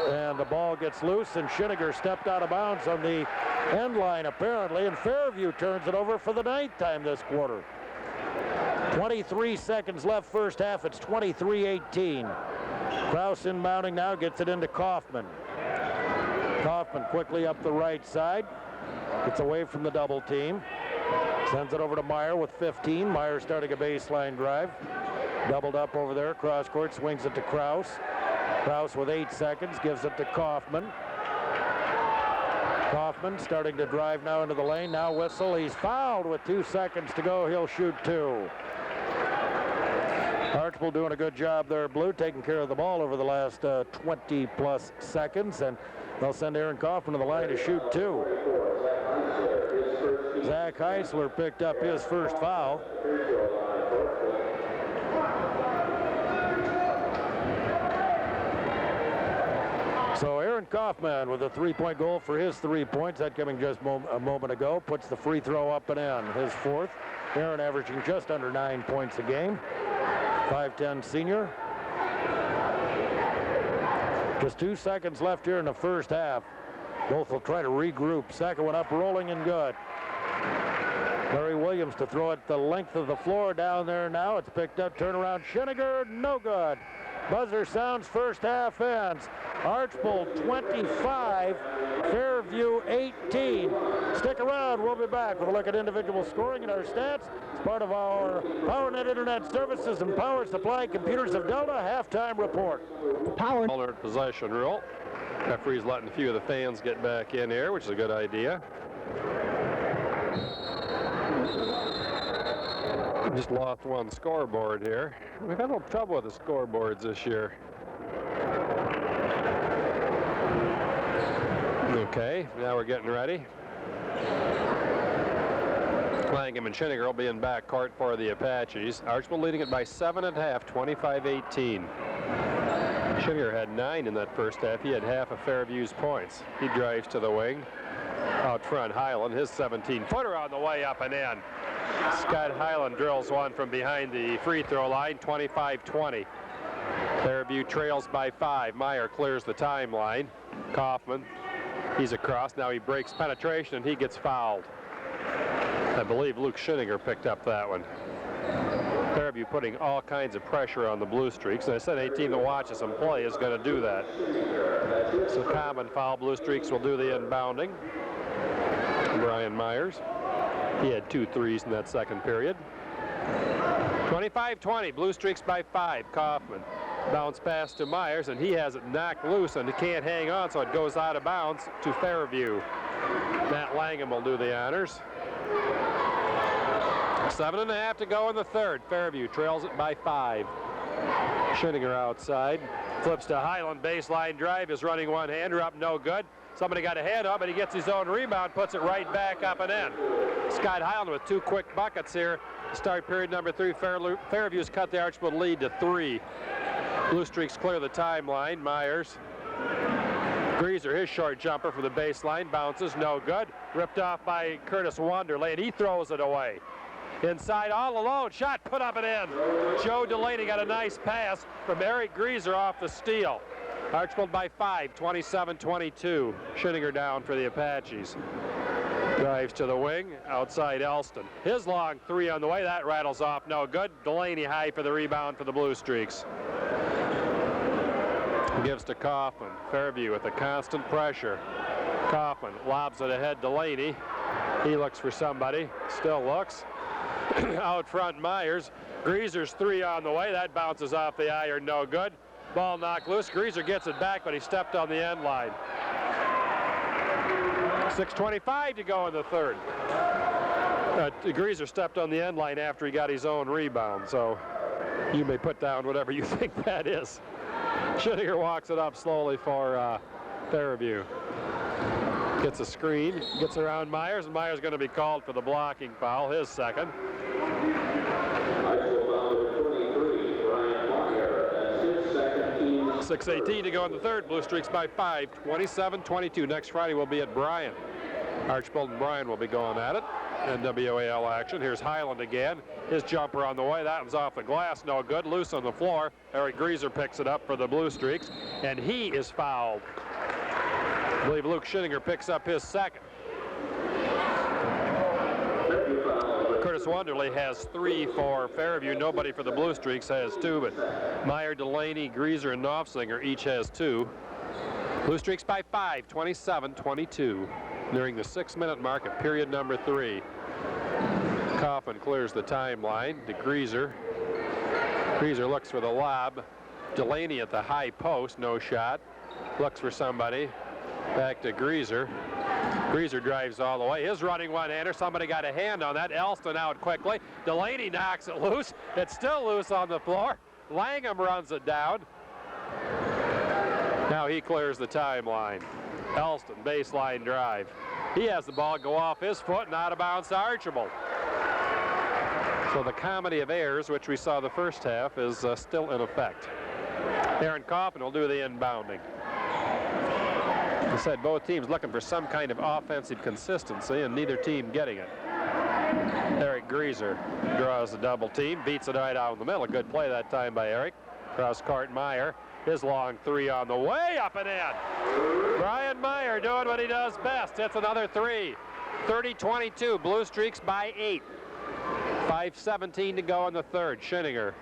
and the ball gets loose, and Schinniger stepped out of bounds on the end line apparently, and Fairview turns it over for the 9th time this quarter. 23 seconds left first half. It's 23-18. Krause inbounding now, gets it into Kaufman. Kaufman quickly up the right side, gets away from the double team, sends it over to Meyer with 15. Meyer starting a baseline drive. Doubled up over there, cross court, swings it to Krause. Krause with 8 seconds, gives it to Kaufman. Kaufman starting to drive now into the lane, now whistle. He's fouled with 2 seconds to go, he'll shoot 2. Archbold doing a good job there, Blue, taking care of the ball over the last 20-plus seconds, and they'll send Aaron Kaufman to the line to shoot 2. Zach Heisler picked up his first foul. So Aaron Kaufman with a 3-point goal for his 3 points. That coming just a moment ago. Puts the free throw up and in. His 4th. Aaron averaging just under 9 points a game. 5'10" senior. Just 2 seconds left here in the first half. Both will try to regroup. Second one up, rolling and good. Larry Williams to throw it the length of the floor down there now. It's picked up, turnaround, Schinniger, no good. Buzzer sounds, first half ends. Archbold 25, Fairview 18. Stick around, we'll be back with a look at individual scoring and our stats. It's part of our PowerNet Internet Services and Power Supply Computers of Delta halftime report. Power alternate possession rule. Referee's letting a few of the fans get back in here, which is a good idea. Just lost one scoreboard here. We've had a little trouble with the scoreboards this year. Okay, now we're getting ready. Langham and Schinniger will be in back court for the Apaches. Archbold leading it by 7 at half, 25-18. Schinniger had 9 in that first half. He had half of Fairview's points. He drives to the wing. Out front, Highland, his 17-footer on the way up and in. Scott Highland drills one from behind the free throw line, 25-20. Fairview trails by 5. Meyer clears the timeline. Kaufman, he's across. Now he breaks penetration and he gets fouled. I believe Luke Schinniger picked up that one. Fairview putting all kinds of pressure on the Bluestreaks. And I said any team that watches them play is going to do that. So common foul. Bluestreaks will do the inbounding. Brian Myers. He had 2 threes in that second period. 25-20, Bluestreaks by 5. Kaufman. Bounce pass to Myers, and he has it knocked loose, and he can't hang on, so it goes out of bounds to Fairview. Matt Langham will do the honors. 7.5 to go in the third. Fairview trails it by 5. Schinniger outside. Flips to Highland. Baseline drive is running one-hander up, no good. Somebody got a head up, but he gets his own rebound, puts it right back up and in. Scott Highland with 2 quick buckets here. Start period number 3. Fairview's cut the Archbold lead to 3. Bluestreaks clear the timeline. Myers. Greaser, his short jumper for the baseline. Bounces, no good. Ripped off by Curtis Wanderley, and he throws it away. Inside all alone. Shot put up and in. Joe Delaney got a nice pass from Eric Greaser off the steal. Archbold by 5, 27-22. Schinniger down for the Apaches. Drives to the wing, outside Elston. His long 3 on the way, that rattles off, no good. Delaney high for the rebound for the Bluestreaks. Gives to Kaufman. Fairview with the constant pressure. Kaufman lobs it ahead, Delaney. He looks for somebody, still looks. Out front, Myers. Greaser's 3 on the way, that bounces off the iron, no good. Ball knocked loose. Greaser gets it back, but he stepped on the end line. 6:25 to go in the third. Greaser stepped on the end line after he got his own rebound, so you may put down whatever you think that is. Schinniger walks it up slowly for Fairview. Gets a screen, gets around Myers, and Myers going to be called for the blocking foul, his second. 6:18 to go in the third. Bluestreaks by 5, 27-22. Next Friday we'll be at Bryan. Archbold and Bryan will be going at it. NWAL action. Here's Highland again. His jumper on the way. That one's off the glass. No good. Loose on the floor. Eric Greaser picks it up for the Bluestreaks, and he is fouled. I believe Luke Schinniger picks up his second. Curtis Wanderley has 3 for Fairview. Nobody for the Bluestreaks has 2, but Meyer, Delaney, Greaser, and Knopfsinger each has 2. Bluestreaks by 5, 27-22. Nearing the 6-minute mark of period number 3. Kaufman clears the timeline to Greaser. Greaser looks for the lob. Delaney at the high post, no shot. Looks for somebody. Back to Greaser. Greaser drives all the way. His running one-hander. Somebody got a hand on that. Elston out quickly. Delaney knocks it loose. It's still loose on the floor. Langham runs it down. Now he clears the timeline. Elston, baseline drive. He has the ball go off his foot and out of bounds to Archbold. So the comedy of errors, which we saw the first half, is still in effect. Aaron Coffin will do the inbounding. I said both teams looking for some kind of offensive consistency, and neither team getting it. Eric Greaser draws the double team, beats it right out in the middle. A good play that time by Eric. Cross court Meyer. His long three on the way, up and in. Brian Meyer doing what he does best. Hits another three. 30-22, Bluestreaks by 8. 5:17 to go in the third. Schinninger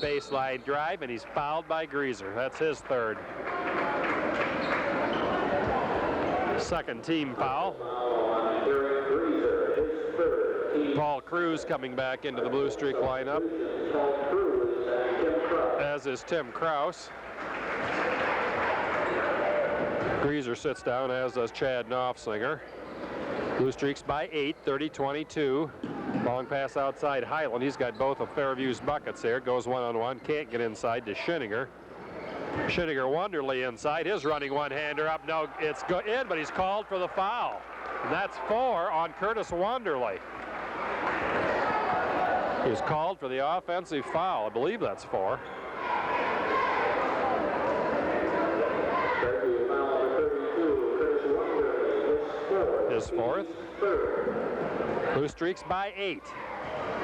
baseline drive, and he's fouled by Greaser. That's his third. Second team foul. Paul Cruz coming back into the Bluestreak lineup, as is Tim Kraus. Greaser sits down, as does Chad Knopfsinger. Bluestreaks by 8, 30-22. Long pass outside Highland. He's got both of Fairview's buckets there. Goes one-on-one. Can't get inside to Schinninger. Schinninger Wonderly inside. His running one-hander up. No, it's in, but he's called for the foul. And that's 4 on Curtis Wonderly. He's called for the offensive foul. I believe that's 4. His fourth. Bluestreaks by 8.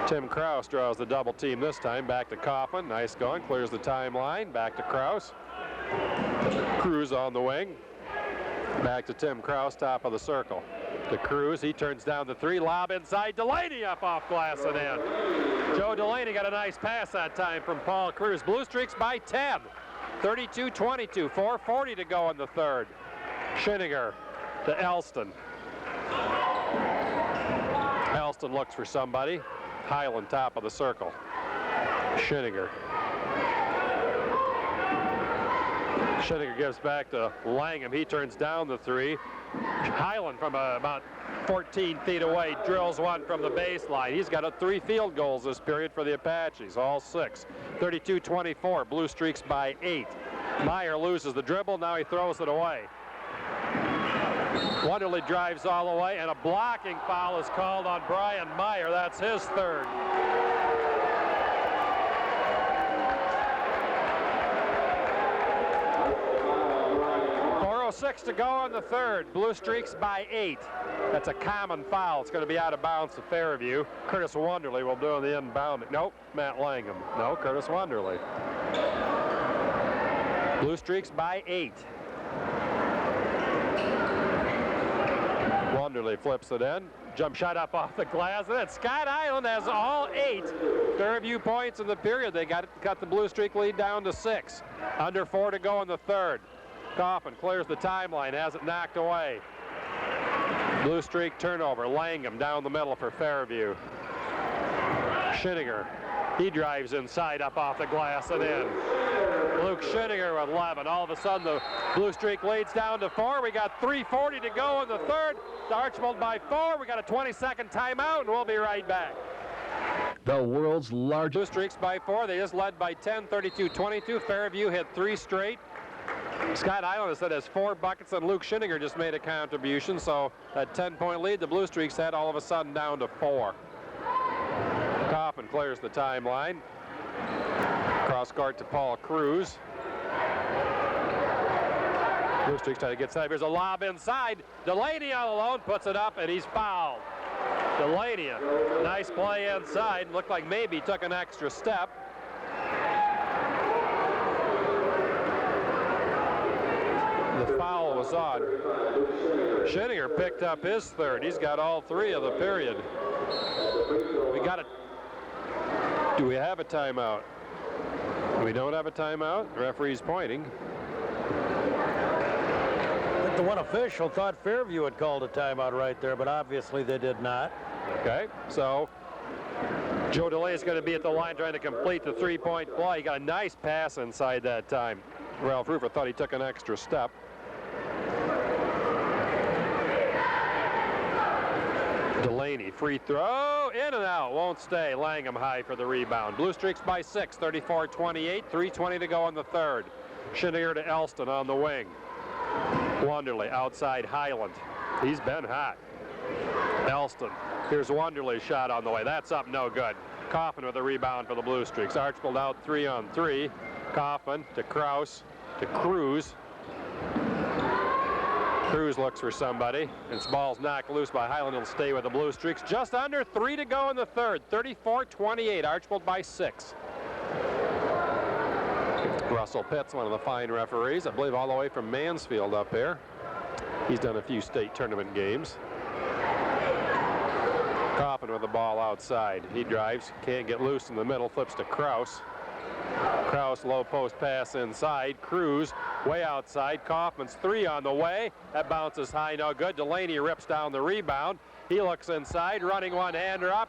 Tim Kraus draws the double team this time. Back to Coffin. Nice going. Clears the timeline. Back to Kraus. Cruz on the wing. Back to Tim Kraus, top of the circle. To Cruz. He turns down the three. Lob inside. Delaney up off glass and in. Joe Delaney got a nice pass that time from Paul Cruz. Bluestreaks by 10. 32-22. 4:40 to go in the third. Schinninger to Elston. Elston looks for somebody. Highland top of the circle. Schinninger. Schinninger gives back to Langham. He turns down the three. Highland from about 14 feet away drills one from the baseline. He's got 3 field goals this period for the Apaches, all 6. 32-24, Bluestreaks by 8. Meyer loses the dribble. Now he throws it away. Wonderly drives all the way, and a blocking foul is called on Brian Meyer. That's his third. .406 to go in the third. Bluestreaks by 8. That's a common foul. It's going to be out of bounds to Fairview. Curtis Wonderly will do the inbounding. Nope, Matt Langham. No, Curtis Wonderly. Bluestreaks by 8. Wonderly flips it in. Jump shot up off the glass. And then Scott Island has all 8 Fairview points in the period. They got the Bluestreak lead down to 6. Under 4 to go in the third. Coffin clears the timeline, has it knocked away. Bluestreak turnover. Langham down the middle for Fairview. Schinninger. He drives inside up off the glass and in. Luke Schinninger with 11. All of a sudden, the Bluestreak leads down to 4. We got 3:40 to go in the third. The Archbold by 4. We got a 20-second timeout, and we'll be right back. The world's largest. Bluestreaks by 4. They just led by 10, 32-22. Fairview hit 3 straight. Scott Island said has 4 buckets, and Luke Schinninger just made a contribution. So that 10-point lead the Bluestreaks had all of a sudden down to 4. Coffin clears the timeline. Cross court to Paul Cruz. Bluestreaks trying to get side. Here's a lob inside. Delaney all alone puts it up, and he's fouled. Delaney, nice play inside. Looked like maybe took an extra step. The foul was on. Schinninger picked up his third. He's got all 3 of the period. We got it. Do we have a timeout? We don't have a timeout. The referee's pointing. I think the one official thought Fairview had called a timeout right there, but obviously they did not. Okay, so Joe DeLay is going to be at the line trying to complete the 3-point play. He got a nice pass inside that time. Ralph Rufer thought he took an extra step. Delaney, free throw, in and out, won't stay. Langham high for the rebound. Bluestreaks by 6, 34-28, 3:20 to go in the third. Schinninger to Elston on the wing. Wonderly outside Highland. He's been hot. Elston. Here's Wonderly's shot on the way. That's up, no good. Coffin with a rebound for the Bluestreaks. Archbold out 3-on-3. Coffin to Kraus to Cruz. Cruz looks for somebody. And this ball's knocked loose by Highland. It'll stay with the Bluestreaks. Just under 3 to go in the third. 34-28. Archbold by 6. Russell Pitts, one of the fine referees, I believe all the way from Mansfield up here. He's done a few state tournament games. Coffin with the ball outside. He drives, can't get loose in the middle, flips to Kraus. Kraus, low post pass inside. Cruz, way outside. Kaufman's 3 on the way. That bounces high, no good. Delaney rips down the rebound. He looks inside, running one-hander up,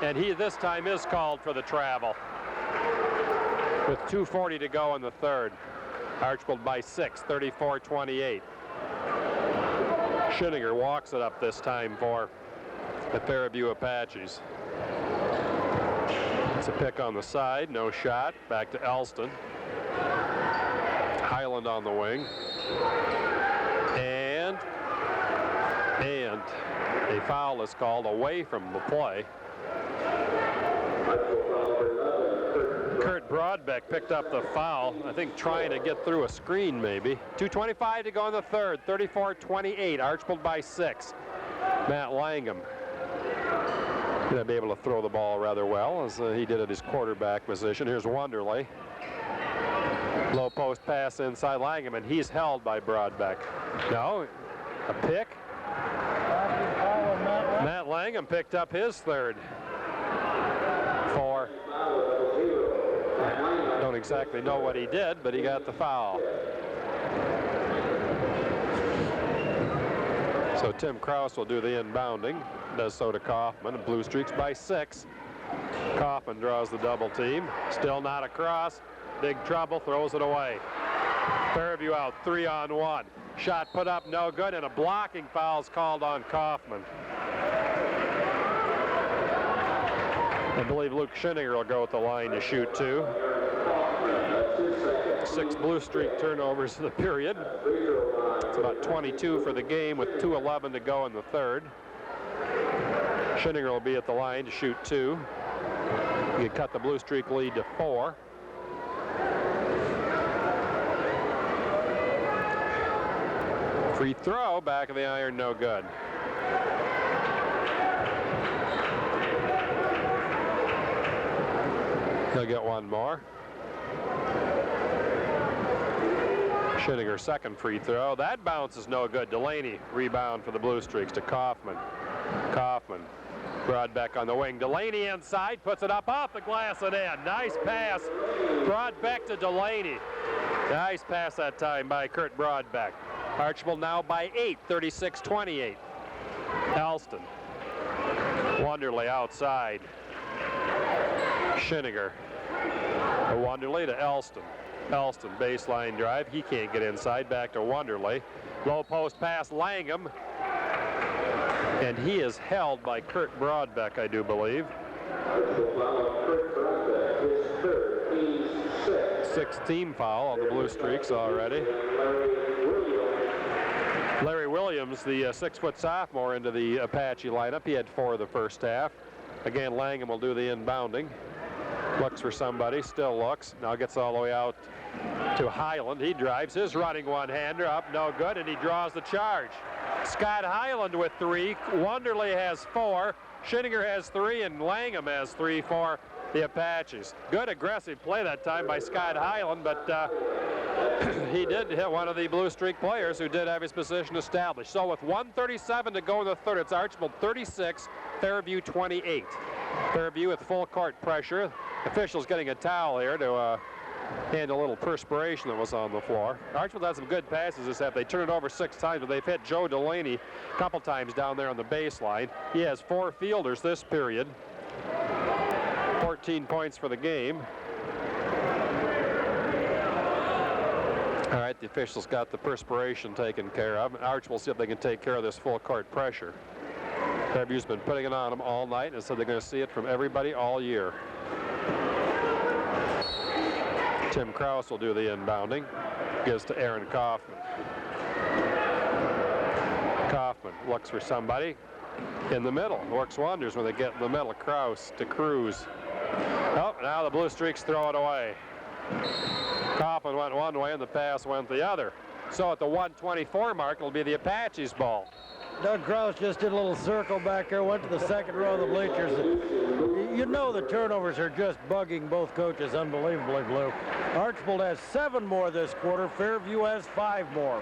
and he this time is called for the travel. With 2:40 to go in the third. Archbold by 6, 34-28. Schinninger walks it up this time for the Fairview Apaches. It's a pick on the side, no shot. Back to Elston. Highland on the wing. And a foul is called away from the play. Kurt Broadbeck picked up the foul, I think trying to get through a screen maybe. 2:25 to go in the third, 34-28, Archbold by 6. Matt Langham going to be able to throw the ball rather well as he did at his quarterback position. Here's Wonderly. Low post pass inside Langham, and he's held by Broadbeck. No, a pick. Matt Langham picked up his third. For don't exactly know what he did, but he got the foul. So Tim Kraus will do the inbounding. Does so to Kaufman. Bluestreaks by 6. Kaufman draws the double team. Still not across. Big trouble, throws it away. Fairview out 3-on-1. Shot put up, no good, and a blocking foul is called on Kaufman. I believe Luke Schinninger will go at the line to shoot 2. 6 Bluestreak turnovers in the period. It's about 22 for the game with 2:11 to go in the third. Schinninger will be at the line to shoot 2. He could cut the Bluestreak lead to 4. Free throw, back of the iron, no good. He'll get one more. Schinninger's second free throw. That bounce is no good. Delaney, rebound for the Bluestreaks to Kaufman. Kaufman, Broadbeck on the wing. Delaney inside, puts it up off the glass and in. Nice pass. Broadbeck to Delaney. Nice pass that time by Kurt Broadbeck. Archbold now by 8, 36-28. Elston. Wonderly outside. Schinninger. Wonderly to Elston. Elston, baseline drive. He can't get inside. Back to Wonderly. Low post pass, Langham. And he is held by Kurt Broadbeck, I do believe. 6th team foul on the Bluestreaks already. Larry Williams, the 6-foot sophomore, into the Apache lineup. He had 4 of the first half. Again, Langham will do the inbounding. Looks for somebody, still looks. Now gets all the way out to Highland. He drives his running one-hander up, no good, and he draws the charge. Scott Highland with 3. Wonderly has 4. Schinninger has 3, and Langham has 3 for the Apaches. Good aggressive play that time by Scott Highland, but he did hit one of the Bluestreak players who did have his position established. So with 1:37 to go in the third, it's Archbold 36, Fairview 28. Fairview with full court pressure. Officials getting a towel here to handle a little perspiration that was on the floor. Archbold had some good passes this half. They turned it over 6 times, but they've hit Joe Delaney a couple times down there on the baseline. He has 4 fielders this period. 14 points for the game. All right, the officials got the perspiration taken care of. Arch will see if they can take care of this full court pressure. Fairview's been putting it on them all night, and so they're going to see it from everybody all year. Tim Krause will do the inbounding. Gives to Aaron Kaufman. Kaufman looks for somebody in the middle. Works wonders when they get in the middle. Krause to Cruz. Oh, now the Blue Streaks throw it away. Kaufman went one way and the pass went the other. So at the 1:24 mark, it'll be the Apaches' ball. Doug Krause just did a little circle back there, went to the second row of the bleachers. You know the turnovers are just bugging both coaches unbelievably, Blue. Archbold has 7 more this quarter. Fairview has 5 more.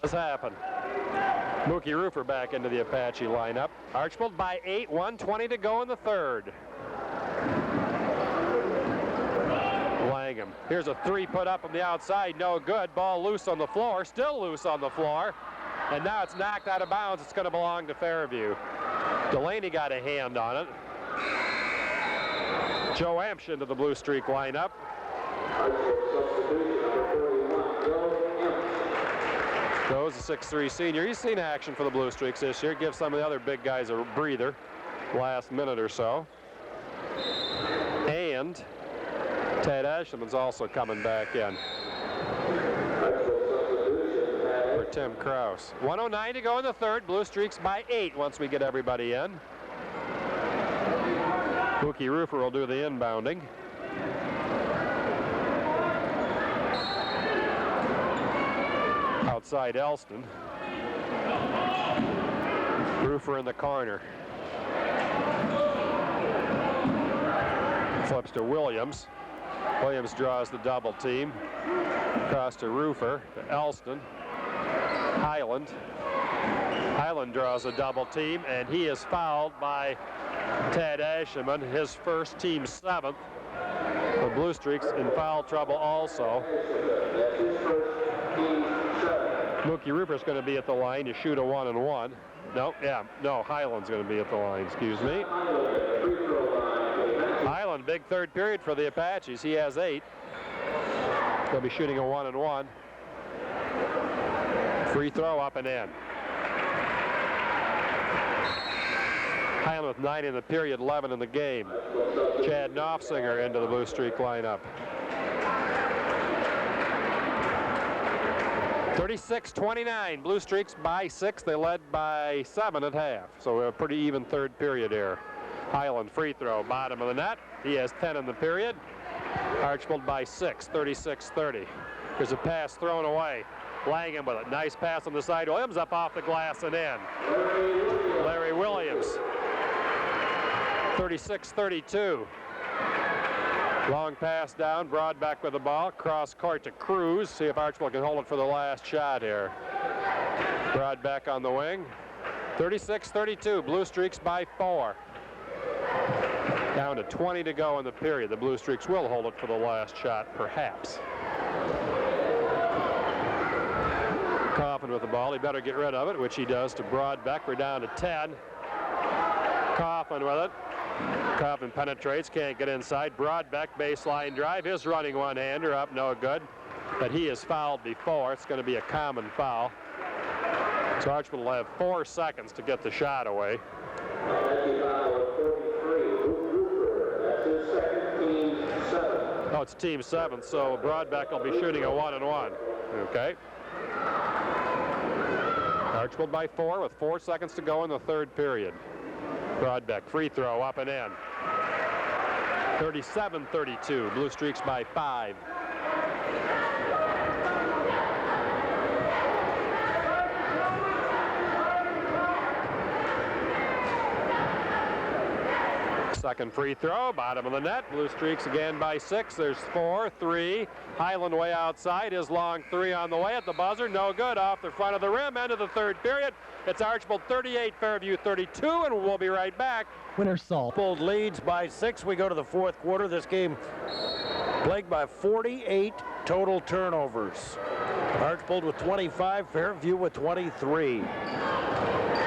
Does happen. Mookie Roofer back into the Apache lineup. Archbold by 8, 1:20 to go in the third. Langham. Here's a 3 put up on the outside, no good. Ball loose on the floor, still loose on the floor. And now it's knocked out of bounds. It's going to belong to Fairview. Delaney got a hand on it. Joe Amsch into the Blue Streak lineup. Goes the 6'3" senior. He's seen action for the Blue Streaks this year. Gives some of the other big guys a breather last minute or so. And Ted Ashman's also coming back in for Tim Krause. 1:09 to go in the third. Blue Streaks by 8 once we get everybody in. Mookie Roofer will do the inbounding. Outside Elston. Roofer in the corner. Flips to Williams. Williams draws the double team. Across to Roofer, to Elston. Highland. Highland draws a double team, and he is fouled by Ted Ashman, his first, team 7th. The Blue Streaks in foul trouble also. Mookie Roofer's going to be at the line to shoot a 1-and-1. No, Highland's going to be at the line, excuse me. Highland, big third period for the Apaches. He has 8. They'll be shooting a 1-and-1. Free throw up and in. Highland with 9 in the period, 11 in the game. Chad Knopfsinger into the Blue Streak lineup. 36-29, Blue Streaks by 6. They led by 7 at half. So a pretty even third period here. Highland free throw, bottom of the net. He has 10 in the period. Archbold by 6, 36-30. Here's a pass thrown away. Langham with it. Nice pass on the side. Williams up off the glass and in. Larry Williams. 36-32. Long pass down. Broadback with the ball. Cross court to Cruz. See if Archbold can hold it for the last shot here. Broadback on the wing. 36-32. Blue Streaks by 4. Down to 20 to go in the period. The Blue Streaks will hold it for the last shot, perhaps. Kaufman with the ball. He better get rid of it, which he does to Broadbeck. We're down to 10. Kaufman with it. Kaufman penetrates, can't get inside. Broadbeck baseline drive. His running one-hander up, no good. But he is fouled before. It's going to be a common foul. So Archbold will have 4 seconds to get the shot away. Oh, it's team 7, so Broadbeck will be shooting a 1-and-1. Okay. Archbold by 4 with 4 seconds to go in the third period. Broadbeck free throw up and in. 37-32. Blue Streaks by 5. Second free throw, bottom of the net. Blue Streaks again by 6. There's 4, 3. Highland way outside. His long 3 on the way at the buzzer. No good. Off the front of the rim. End of the third period. It's Archbold 38, Fairview 32, and we'll be right back. Winner Salt. Archbold leads by 6. We go to the fourth quarter. This game plagued by 48 total turnovers. Archbold with 25, Fairview with 23.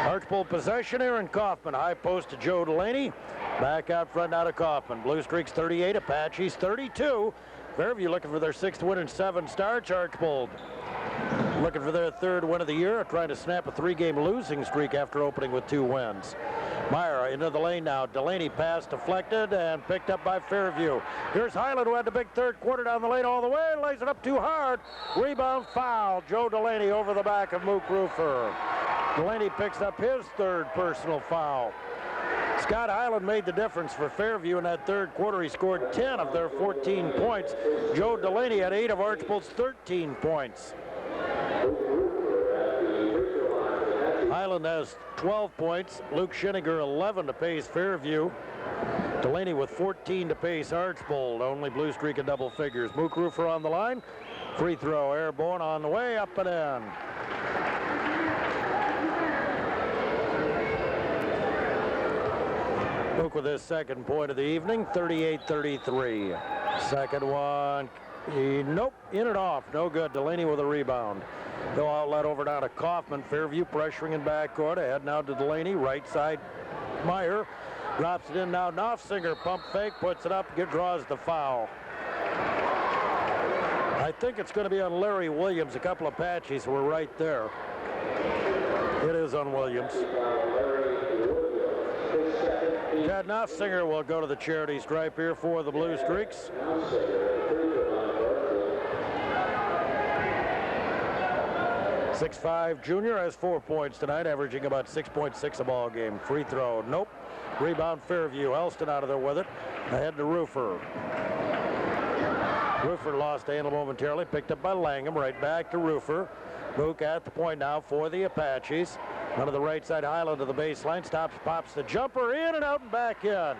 Archbold possession, Aaron Kaufman. High post to Joe Delaney. Back out front now to Kaufman. Blue Streaks 38, Apaches 32. Fairview looking for their 6th win in 7 starts. Archbold looking for their third win of the year, trying to snap a 3-game losing streak after opening with 2 wins. Meyer into the lane now. Delaney pass deflected and picked up by Fairview. Here's Highland, who had the big third quarter down the lane all the way, lays it up too hard. Rebound foul. Joe Delaney over the back of Mook Roofer. Delaney picks up his third personal foul. Scott Highland made the difference for Fairview in that third quarter. He scored 10 of their 14 points. Joe Delaney had 8 of Archbold's 13 points. Highland has 12 points. Luke Schiniger 11 to pace Fairview. Delaney with 14 to pace Archbold. Only Blue Streak in double figures. Mook Roofer on the line. Free throw, airborne on the way, up and in. Mook with his second point of the evening, 38-33. Second one, nope, in and off, no good. Delaney with a rebound. No outlet over down to Kaufman. Fairview pressuring in backcourt. Ahead now to Delaney. Right side, Meyer. Drops it in now. Knopfsinger pump fake, puts it up, draws the foul. I think it's going to be on Larry Williams. A couple of Apaches were right there. It is on Williams. Chad Knopfsinger will go to the charity stripe here for the Blue Streaks. 6'5" junior has 4 points tonight, averaging about 6.6 a ball game. Free throw, nope. Rebound Fairview. Elston out of there with it. Ahead to Roofer. Roofer lost the handle momentarily, picked up by Langham. Right back to Roofer. Mook at the point now for the Apaches. Under the right side, Highland to the baseline. Stops, pops the jumper in and out and back in.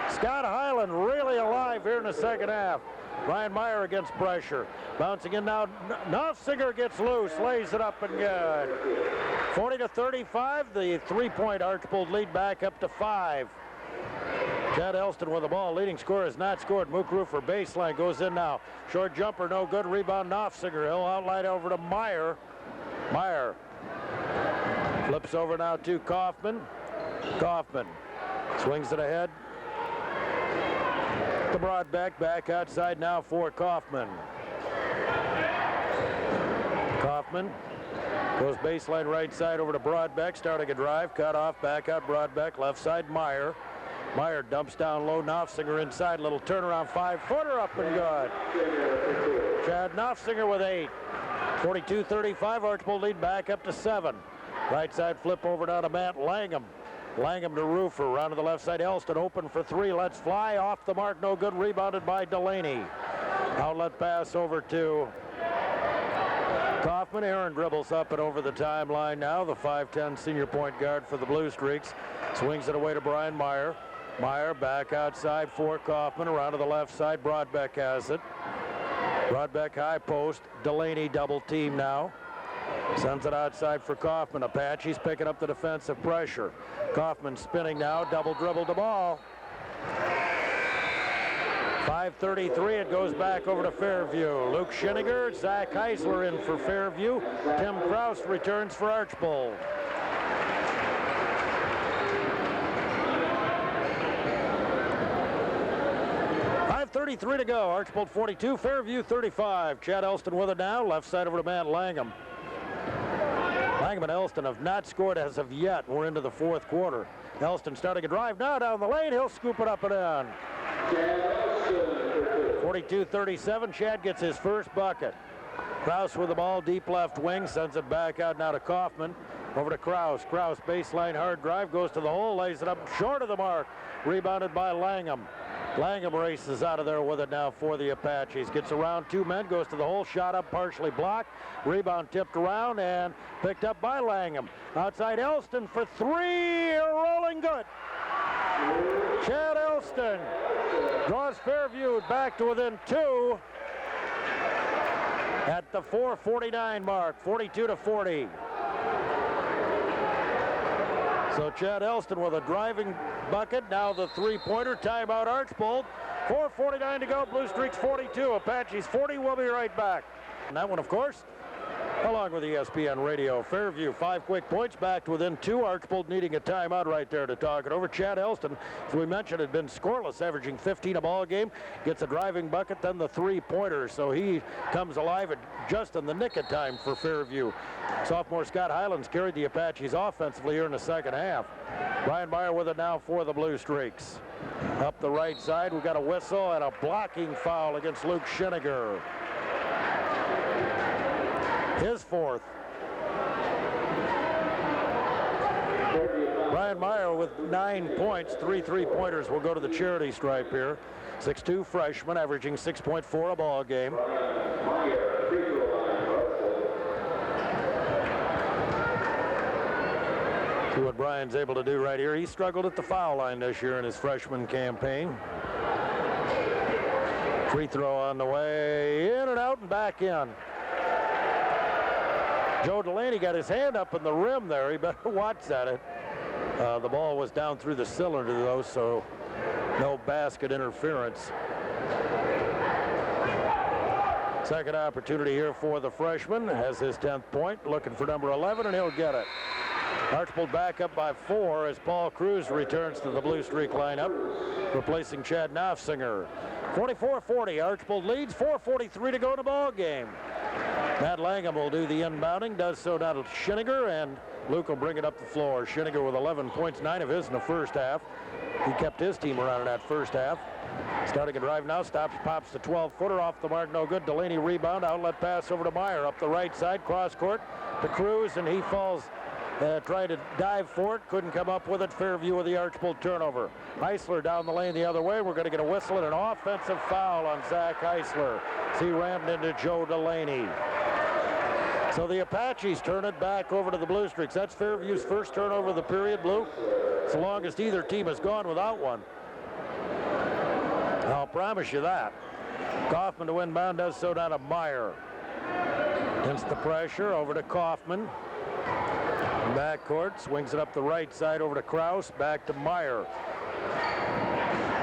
Scott Highland really alive here in the second half. Ryan Meyer against pressure. Bouncing in now. Knopfsinger gets loose, lays it up and good. 40-35. The 3-point Archbold lead back up to 5. Chad Elston with the ball. Leading scorer has not scored. Mook Roofer baseline goes in now. Short jumper, no good. Rebound Knopfsinger. He'll outline over to Meyer. Meyer flips over now to Kaufman. Kaufman swings it ahead. The Broadbeck back outside now for Kaufman. Kaufman goes baseline right side over to Broadbeck, starting a drive, cut off, back out Broadbeck, left side Meyer. Meyer dumps down low, Knopfsinger inside, little turnaround 5-footer up and good. Chad Knopfsinger with 8. 42-35, Archbold lead back up to 7. Right side flip over down to Matt Langham. Langham to Roofer, round to the left side, Elston open for 3, lets fly, off the mark, no good, rebounded by Delaney. Outlet pass over to Kaufman. Aaron dribbles up and over the timeline now, the 5'10" senior point guard for the Blue Streaks. Swings it away to Brian Meyer. Meyer back outside for Kaufman, around to the left side, Broadbeck has it. Broadbeck high post, Delaney double team now. Sends it outside for Kaufman. Apaches picking up the defensive pressure. Kaufman spinning now, double dribbled the ball. 5:33, it goes back over to Fairview. Luke Schiniger, Zach Heisler in for Fairview. Tim Kraus returns for Archbold. .33 to go. Archbold 42, Fairview 35. Chad Elston with it now. Left side over to Matt Langham. Langham and Elston have not scored as of yet. We're into the fourth quarter. Elston starting a drive now down the lane. He'll scoop it up and in. 42-37. Chad gets his first bucket. Kraus with the ball, deep left wing. Sends it back out now to Kaufman. Over to Kraus. Kraus baseline hard drive. Goes to the hole. Lays it up short of the mark. Rebounded by Langham. Langham races out of there with it now for the Apaches. Gets around 2 men, goes to the hole, shot up, partially blocked. Rebound tipped around and picked up by Langham. Outside Elston for 3, rolling good. Chad Elston draws Fairview back to within 2 at the 4:49 mark, 42-40. So Chad Elston with a driving bucket. Now the 3-pointer. Timeout Archbold. 4:49 to go. Blue Streaks 42. Apaches 40. We'll be right back. And that one, of course, along with ESPN Radio. Fairview, 5 quick points, back to within 2. Archbold needing a timeout right there to talk it over. Chad Elston, as we mentioned, had been scoreless, averaging 15 a ball game. Gets a driving bucket, then the 3-pointer. So he comes alive at just in the nick of time for Fairview. Sophomore Scott Highlands carried the Apaches offensively here in the second half. Brian Meyer with it now for the Bluestreaks. Up the right side, we've got a whistle and a blocking foul against Luke Schiniger. His 4th. Brian Meyer with 9 points, 3 3-pointers will go to the charity stripe here. 6'2" freshman, averaging 6.4 a ball game. See what Brian's able to do right here. He struggled at the foul line this year in his freshman campaign. Free throw on the way, in and out and back in. Joe Delaney got his hand up in the rim there. He better watch that. The ball was down through the cylinder though, so no basket interference. Second opportunity here for the freshman. Has his 10th point, looking for number 11, and he'll get it. Archbold back up by 4 as Paul Cruz returns to the Blue Streak lineup, replacing Chad Knopfsinger. 44-40, Archbold leads, 4:43 to go in the ball game. Matt Langham will do the inbounding, does so down to Schiniger, and Luke will bring it up the floor. Schiniger with 11 points, 9 of his in the first half. He kept his team around in that first half. Starting a drive now, stops, pops the 12-footer off the mark, no good. Delaney rebound, outlet pass over to Meyer, up the right side, cross court to Cruz, and he falls, tried to dive for it, couldn't come up with it. Fairview with the Archbold turnover. Heisler down the lane the other way. We're going to get a whistle and an offensive foul on Zach Heisler. He rammed into Joe Delaney. So the Apaches turn it back over to the Bluestreaks. That's Fairview's first turnover of the period, Blue. It's the longest either team has gone without one. I'll promise you that. Kaufman to inbound, does so down to Meyer. Against the pressure, over to Kaufman. Backcourt, swings it up the right side over to Kraus, back to Meyer.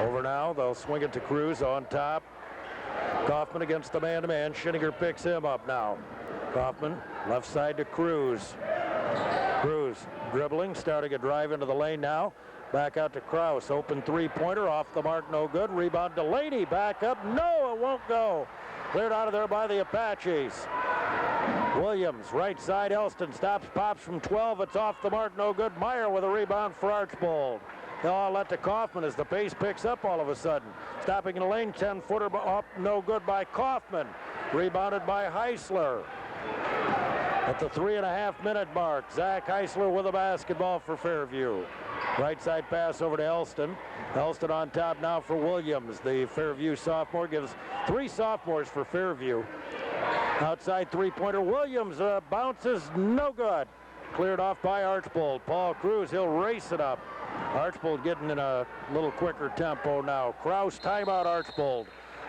Over now, they'll swing it to Cruz on top. Kaufman against the man-to-man. Schiniger picks him up now. Kaufman, left side to Cruz. Cruz dribbling, starting a drive into the lane now. Back out to Kraus, open 3-pointer, off the mark, no good. Rebound, Delaney, back up, no, it won't go. Cleared out of there by the Apaches. Williams, right side, Elston stops, pops from 12, it's off the mark, no good. Meyer with a rebound for Archbold. They'll let to Kaufman as the pace picks up all of a sudden. Stopping in the lane, 10-footer up, no good by Kaufman. Rebounded by Heisler. At the 3.5-minute mark, Zach Heisler with a basketball for Fairview. Right side pass over to Elston. Elston on top now for Williams. The Fairview sophomore gives 3 sophomores for Fairview. Outside 3-pointer, Williams bounces, no good. Cleared off by Archbold. Paul Cruz, he'll race it up. Archbold getting in a little quicker tempo now. Kraus, timeout Archbold.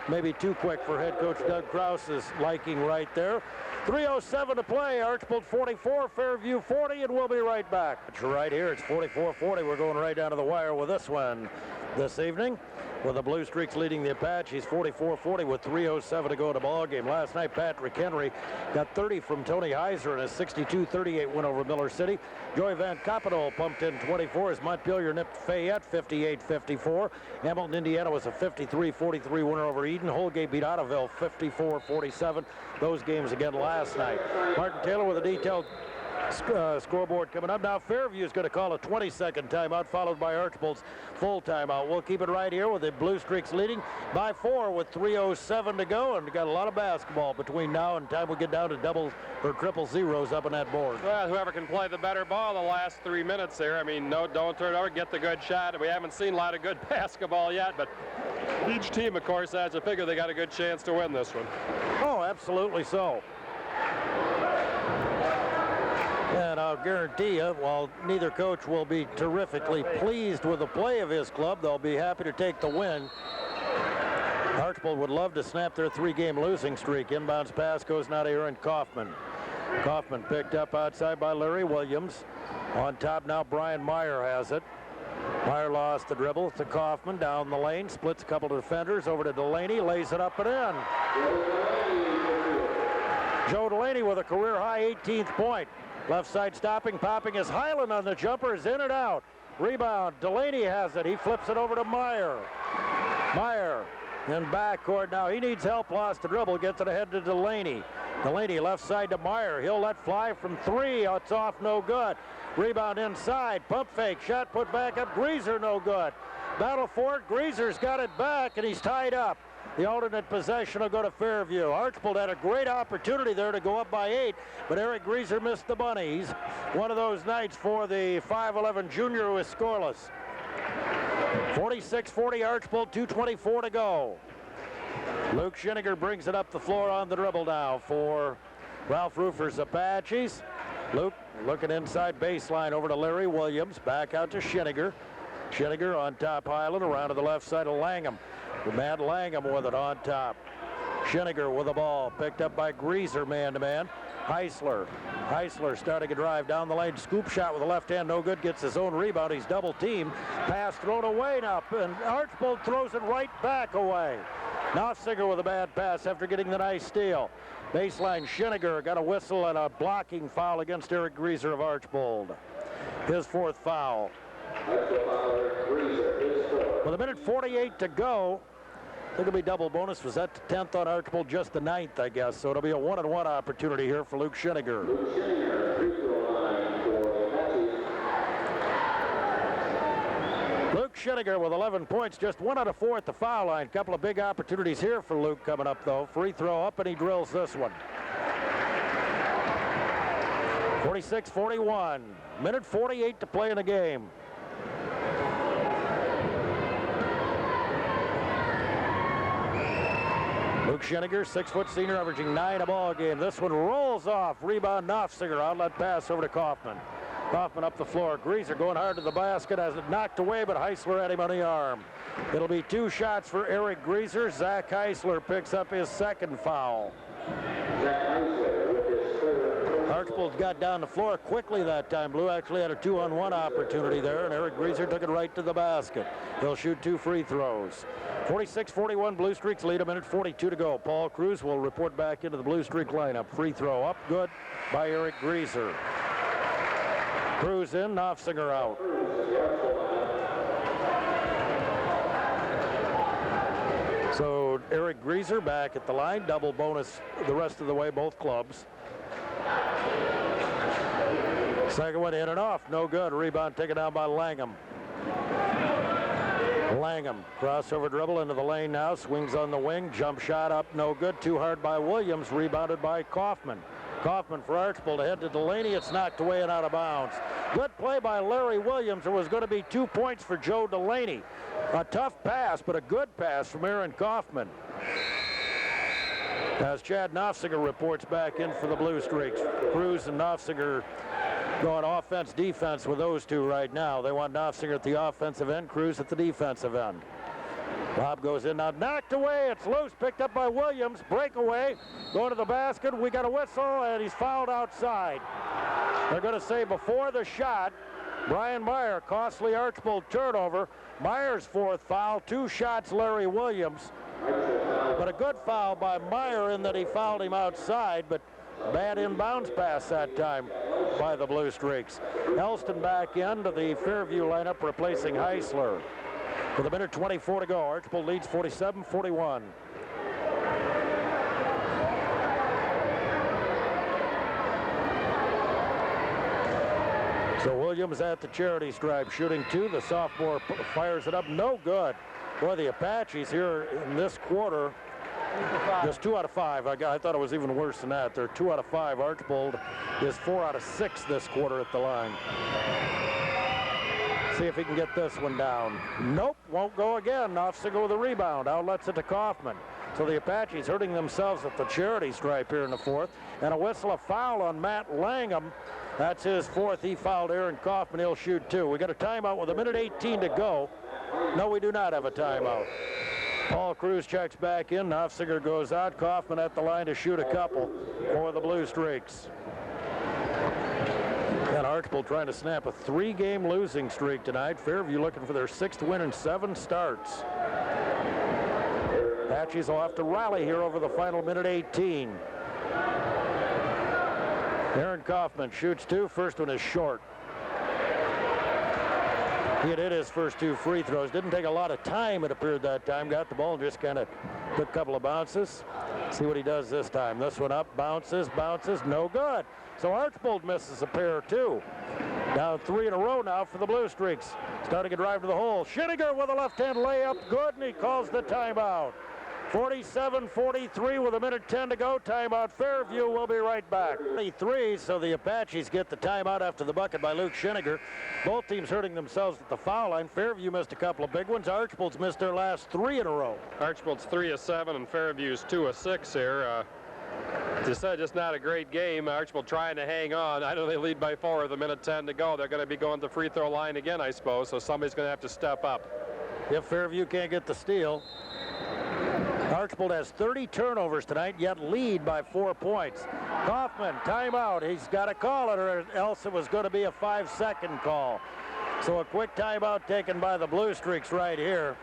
Maybe too quick for head coach Doug Krause's liking right there. 3:07 to play. Archbold 44, Fairview 40, and we'll be right back. Right here, it's 44-40. We're going right down to the wire with this one this evening, with the Bluestreaks leading the Apaches 44-40 with 3:07 to go in the ball game. Last night, Patrick Henry got 30 from Tony Heiser in a 62-38 win over Miller City. Joey Van Coppedal pumped in 24 as Montpelier nipped Fayette 58-54. Hamilton, Indiana was a 53-43 winner over Eden. Holgate beat Ottoville 54-47. Those games again last night. Martin Taylor with a detailed scoreboard coming up. Now Fairview is going to call a 20-second timeout, followed by Archbold's full timeout. We'll keep it right here with the Bluestreaks leading by 4 with 3:07 to go, and we got a lot of basketball between now and time we get down to double or triple zeros up on that board. Well, whoever can play the better ball the last 3 minutes there. I mean, no, don't turn it over, get the good shot. We haven't seen a lot of good basketball yet, but each team, of course, has to figure they got a good chance to win this one. Oh, absolutely so. And I'll guarantee you, while neither coach will be terrifically pleased with the play of his club, they'll be happy to take the win. Archbold would love to snap their 3-game losing streak. Inbounds pass goes now to Aaron Kaufman. Kaufman picked up outside by Larry Williams. On top now, Brian Meyer has it. Meyer lost the dribble to Kaufman down the lane, splits a couple of defenders over to Delaney, lays it up and in. Joe Delaney with a career-high 18th point. Left side stopping, popping is Highland on the jumper, is in and out. Rebound, Delaney has it. He flips it over to Meyer. Meyer in backcourt now. He needs help, lost the dribble, gets it ahead to Delaney. Delaney left side to Meyer. He'll let fly from 3. It's off, no good. Rebound inside, pump fake, shot put back up. Greaser, no good. Battle for it, Greaser's got it back, and he's tied up. The alternate possession will go to Fairview. Archbold had a great opportunity there to go up by 8, but Eric Greaser missed the bunnies. One of those nights for the 5'11 junior who is scoreless. 46-40 Archbold, 2:24 to go. Luke Schiniger brings it up the floor on the dribble now for Ralph Rufer's Apaches. Luke looking inside baseline over to Larry Williams. Back out to Schiniger. Schiniger on top, Highland around to the left side of Langham. Matt Langham with it on top. Schiniger with the ball, picked up by Greaser man-to-man. Heisler starting a drive down the lane. Scoop shot with the left hand, no good. Gets his own rebound. He's double teamed. Pass thrown away now, and Archbold throws it right back away. Nofziger with a bad pass after getting the nice steal. Baseline, Schiniger got a whistle and a blocking foul against Eric Greaser of Archbold. His 4th foul. With a minute 48 to go, I think it'll be double bonus. Was that the 10th on Archbold? Just the 9th, I guess. So it'll be a 1-on-1 opportunity here for Luke Schiniger. Luke Schiniger with 11 points, just 1 out of 4 at the foul line. Couple of big opportunities here for Luke coming up, though. Free throw up, and he drills this one. 46-41. Minute 48 to play in the game. Luke Schiniger, 6-foot senior, averaging 9 a ball game. This one rolls off. Rebound, Nofziger. Outlet pass over to Kaufman. Kaufman up the floor. Greaser going hard to the basket. Has it knocked away, but Heisler had him on the arm. It'll be 2 shots for Eric Greaser. Zach Heisler picks up his 2nd foul. Archbold got down the floor quickly that time. Blue actually had a 2-on-1 opportunity there, and Eric Greaser took it right to the basket. He'll shoot 2 free throws. 46-41, Blue Streaks lead, a minute 42 to go. Paul Cruz will report back into the Blue Streak lineup. Free throw up, good by Eric Greaser. Cruz in, Nofziger out. So Eric Greaser back at the line, double bonus the rest of the way, both clubs. Second one in and off, no good. Rebound taken down by Langham. Langham, crossover dribble into the lane now, swings on the wing, jump shot up, no good. Too hard by Williams, rebounded by Kaufman. Kaufman for Archbold, ahead to Delaney, it's knocked away and out of bounds. Good play by Larry Williams. There was going to be 2 points for Joe Delaney. A tough pass, but a good pass from Aaron Kaufman. As Chad Nofziger reports back in for the Blue Streaks. Cruz and Nofziger going offense-defense with those two right now. They want Nofziger at the offensive end, Cruz at the defensive end. Bob goes in now, knocked away, it's loose, picked up by Williams, breakaway, going to the basket, we got a whistle, and he's fouled outside. They're going to say before the shot, Brian Meyer, costly Archbold turnover. Meyer's 4th foul, 2 shots Larry Williams. But a good foul by Meyer in that he fouled him outside, but bad inbounds pass that time by the Blue Streaks. Elston back into the Fairview lineup, replacing Heisler. With a minute 24 to go, Archbold leads 47-41. So Williams at the charity stripe, shooting 2. The sophomore fires it up, no good. Boy, the Apaches here in this quarter, just 2 out of 5. I thought it was even worse than that. They're 2 out of 5. Archbold is 4 out of 6 this quarter at the line. See if he can get this one down. Nope, won't go again. Nofziger with a rebound. Outlets it to Kaufman. So the Apaches hurting themselves at the charity stripe here in the 4th. And a whistle, a foul on Matt Langham. That's his 4th. He fouled Aaron Kaufman. He'll shoot 2. We got a timeout with a minute 18 to go. No, we do not have a timeout. Paul Cruz checks back in. Nofziger goes out. Kaufman at the line to shoot a couple for the Blue Streaks. And Archbold trying to snap a 3-game losing streak tonight. Fairview looking for their 6th win in 7 starts. Apaches will have to rally here over the final minute 18. Aaron Kaufman shoots 2. First one is short. He had hit his first 2 free throws. Didn't take a lot of time, it appeared, that time. Got the ball and just kind of took a couple of bounces. See what he does this time. This one up, bounces, no good. So Archbold misses a pair, too. Down 3 in a row now for the Bluestreaks. Starting a drive to the hole. Schinniger with a left-hand layup. Good, and he calls the timeout. 47-43 with 1:10 to go. Timeout. Fairview will be right back. 23, so the Apaches get the timeout after the bucket by Luke Schinniger. Both teams hurting themselves at the foul line. Fairview missed a couple of big ones. Archbold's missed their last 3 in a row. Archbold's 3 of 7 and Fairview's 2 of 6 here. Just not a great game. Archbold trying to hang on. I know they lead by 4 with 1:10 to go. They're going to be going to the free throw line again, I suppose, so somebody's going to have to step up. If Fairview can't get the steal. Archbold has 30 turnovers tonight, yet lead by 4 points. Kaufman, timeout. He's got to call it, or else it was going to be a 5-second call. So a quick timeout taken by the Bluestreaks right here.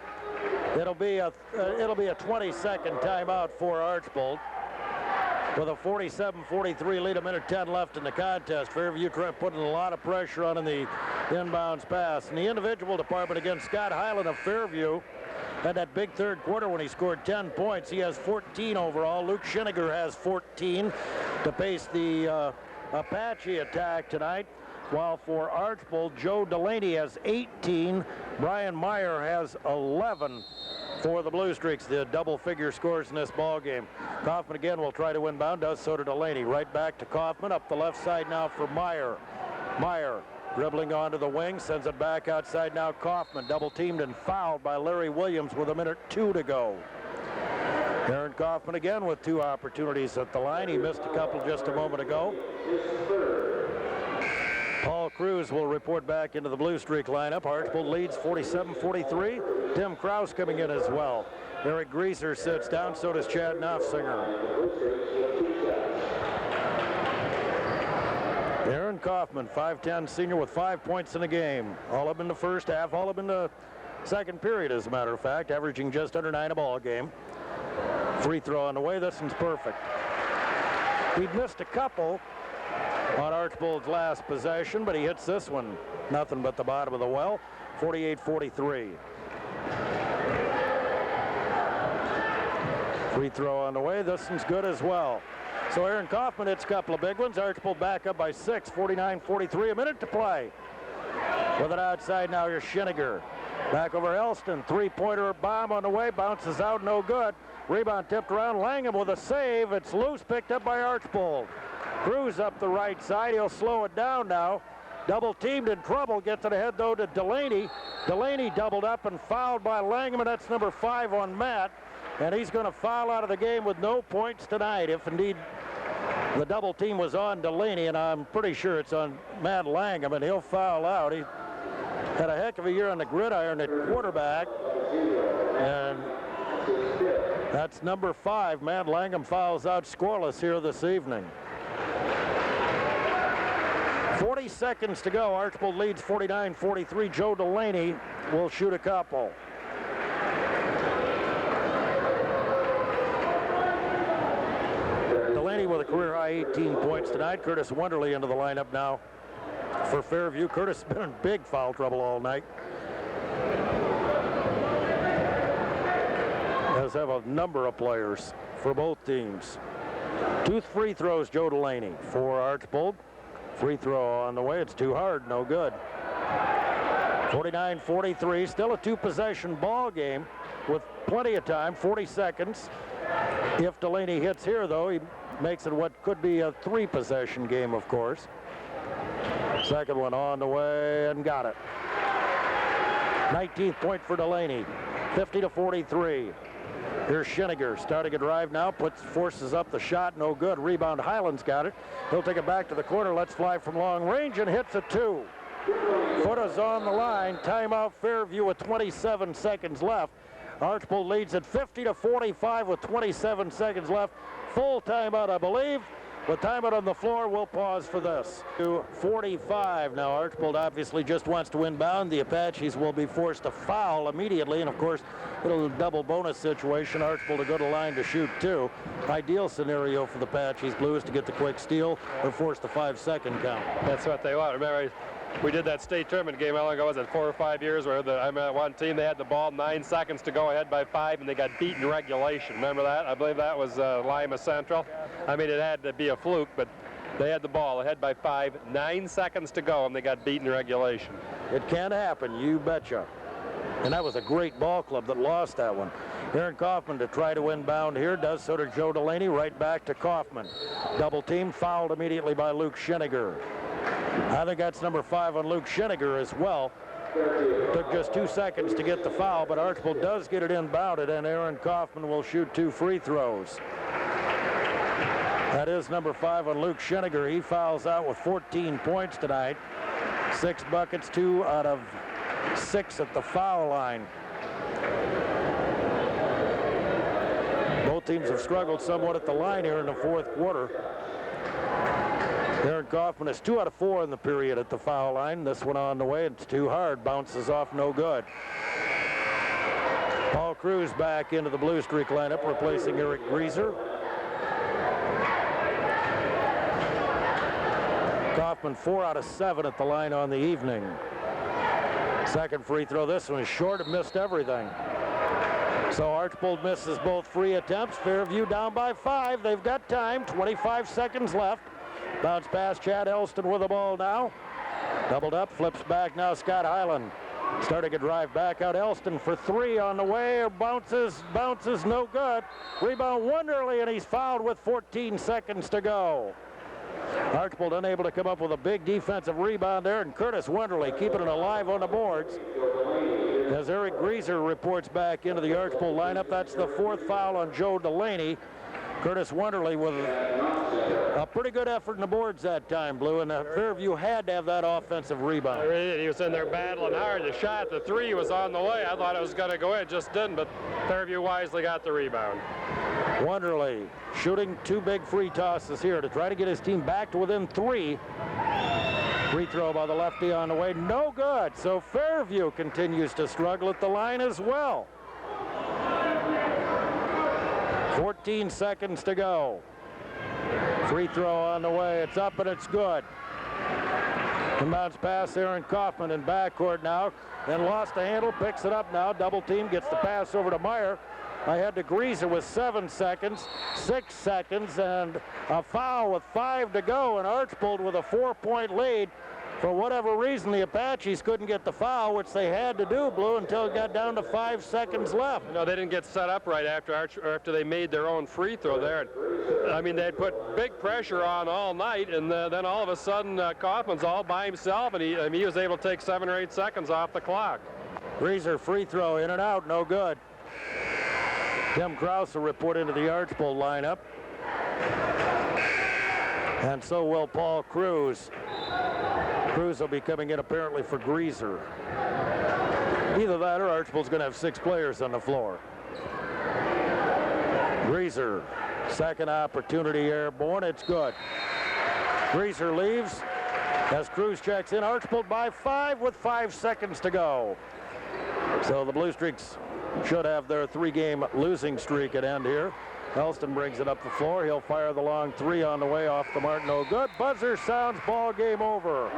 It'll be a 20-second timeout for Archbold. With a 47-43 lead, 1:10 left in the contest. Fairview putting a lot of pressure on in the inbounds pass. In the individual department against Scott Hyland of Fairview, had that big third quarter when he scored 10 points. He has 14 overall. Luke Schinniger has 14 to pace the Apache attack tonight. While for Archbold, Joe Delaney has 18. Brian Meyer has 11 for the Bluestreaks, the double-figure scores in this ball game. Kaufman again will try to inbound, does so to Delaney. Right back to Kaufman, up the left side now for Meyer. Meyer dribbling onto the wing, sends it back outside now. Kaufman double-teamed and fouled by Larry Williams with 1:02 to go. Aaron Kaufman again with 2 opportunities at the line. He missed a couple just a moment ago. Paul Cruz will report back into the Bluestreak lineup. Archbold leads 47-43. Tim Krause coming in as well. Eric Greaser sits down, so does Chad Knopfsinger. Aaron Kaufman, 5'10" senior with 5 points in the game. All up in the first half, all up in the second period, as a matter of fact, averaging just under 9 a ball game. Free throw on the way. This one's perfect. He'd missed a couple on Archbold's last possession, but he hits this one. Nothing but the bottom of the well. 48-43. Free throw on the way. This one's good as well. So Aaron Kaufman hits a couple of big ones. Archbold back up by 6. 49-43. A minute to play. With it outside now, here's Schinniger. Back over Elston. Three-pointer bomb on the way. Bounces out. No good. Rebound tipped around. Langham with a save. It's loose. Picked up by Archbold. Cruz up the right side. He'll slow it down now. Double teamed, in trouble. Gets it ahead though to Delaney. Delaney doubled up and fouled by Langham, and that's number 5 on Matt. And he's going to foul out of the game with no points tonight, if indeed the double team was on Delaney, and I'm pretty sure it's on Matt Langham, and he'll foul out. He had a heck of a year on the gridiron at quarterback, and that's number 5. Matt Langham fouls out scoreless here this evening. 40 seconds to go. Archbold leads 49-43. Joe Delaney will shoot a couple. Delaney with a career-high 18 points tonight. Curtis Wonderly into the lineup now for Fairview. Curtis has been in big foul trouble all night. As have a number of players for both teams. 2 free throws, Joe Delaney for Archbold. Free throw on the way. It's too hard. No good. 49-43. Still a 2-possession ball game with plenty of time. 40 seconds. If Delaney hits here, though, he makes it what could be a 3-possession game, of course. Second one on the way and got it. 19th point for Delaney. 50-43. Here's Schinniger starting a drive now, forces up the shot, no good. Rebound, Highland's got it. He'll take it back to the corner, lets fly from long range and hits a 2. Foot is on the line. Timeout Fairview with 27 seconds left. Archbold leads at 50-45 with 27 seconds left. Full timeout, I believe. With time out on the floor, we'll pause for this. 2:45 now. Archbold obviously just wants to inbound. The Apaches will be forced to foul immediately, and of course, little double bonus situation. Archbold to go to line to shoot two. Ideal scenario for the Apaches Blues to get the quick steal or force the 5-second count. That's what they want. Remember, we did that state tournament game, how long ago was it, 4 or 5 years, where one team, they had the ball 9 seconds to go ahead by 5, and they got beat in regulation. Remember that? I believe that was Lima Central. I mean, it had to be a fluke, but they had the ball ahead by 5, 9 seconds to go, and they got beat in regulation. It can happen, you betcha. And that was a great ball club that lost that one. Aaron Kaufman to try to inbound here, does so to Joe Delaney, right back to Kaufman. Double team, fouled immediately by Luke Schenniger. I think that's number 5 on Luke Schenniger as well. Took just 2 seconds to get the foul, but Archbold does get it inbounded, and Aaron Kaufman will shoot 2 free throws. That is number 5 on Luke Schenniger. He fouls out with 14 points tonight. 6 buckets, 2 out of 6 at the foul line. Both teams have struggled somewhat at the line here in the fourth quarter. Aaron Kaufman is 2 out of 4 in the period at the foul line. This one on the way, it's too hard, bounces off, no good. Paul Cruz back into the Blue Streak lineup, replacing Eric Grieser. Kaufman 4 out of 7 at the line on the evening. Second free throw, this one is short, it missed everything. So Archbold misses both free attempts. Fairview down by 5. They've got time, 25 seconds left. Bounce pass, Chad Elston with the ball now. Doubled up, flips back now, Scott Hyland. Starting a drive back out, Elston for 3 on the way. Bounces, no good. Rebound Wonderly, and he's fouled with 14 seconds to go. Archbold unable to come up with a big defensive rebound there, and Curtis Wonderly keeping it alive on the boards. As Eric Grieser reports back into the Archbold lineup, that's the 4th foul on Joe Delaney. Curtis Wonderly with a pretty good effort in the boards that time, Blue, and Fairview had to have that offensive rebound. He was in there battling hard. The shot, the 3 was on the way. I thought it was going to go in, just didn't, but Fairview wisely got the rebound. Wonderly shooting 2 big free tosses here to try to get his team back to within 3. Free throw by the lefty on the way, no good. So Fairview continues to struggle at the line as well. 14 seconds to go. Free throw on the way, it's up and it's good. Inbounds pass, Aaron Kaufman in backcourt now. Then lost the handle, picks it up now. Double team, gets the pass over to Meyer. Ahead to Grieser with 7 seconds, 6 seconds, and a foul with 5 to go. And Archbold with a 4-point lead. For whatever reason, the Apaches couldn't get the foul, which they had to do, Blue, until it got down to 5 seconds left. No, they didn't get set up right after they made their own free throw there. I mean, they'd put big pressure on all night, and then all of a sudden, Kaufman's all by himself, and he was able to take 7 or 8 seconds off the clock. Grieser free throw in and out, no good. Tim Krause will report into the Archbold lineup. And so will Paul Cruz. Cruz will be coming in apparently for Grieser. Either that or Archbold's going to have 6 players on the floor. Grieser, second opportunity airborne, it's good. Grieser leaves as Cruz checks in. Archbold by 5 with 5 seconds to go. So the Blue Streaks should have their 3-game losing streak at end here. Elston brings it up the floor. He'll fire the long 3 on the way off the mark. No good. Buzzer sounds, ball game over.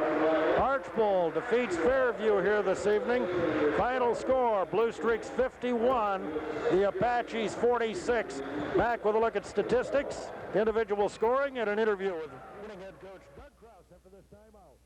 Archbold defeats Fairview here this evening. Final score, Blue Streaks 51, the Apaches 46. Back with a look at statistics, individual scoring, and an interview with winning head coach Doug Krause after this timeout.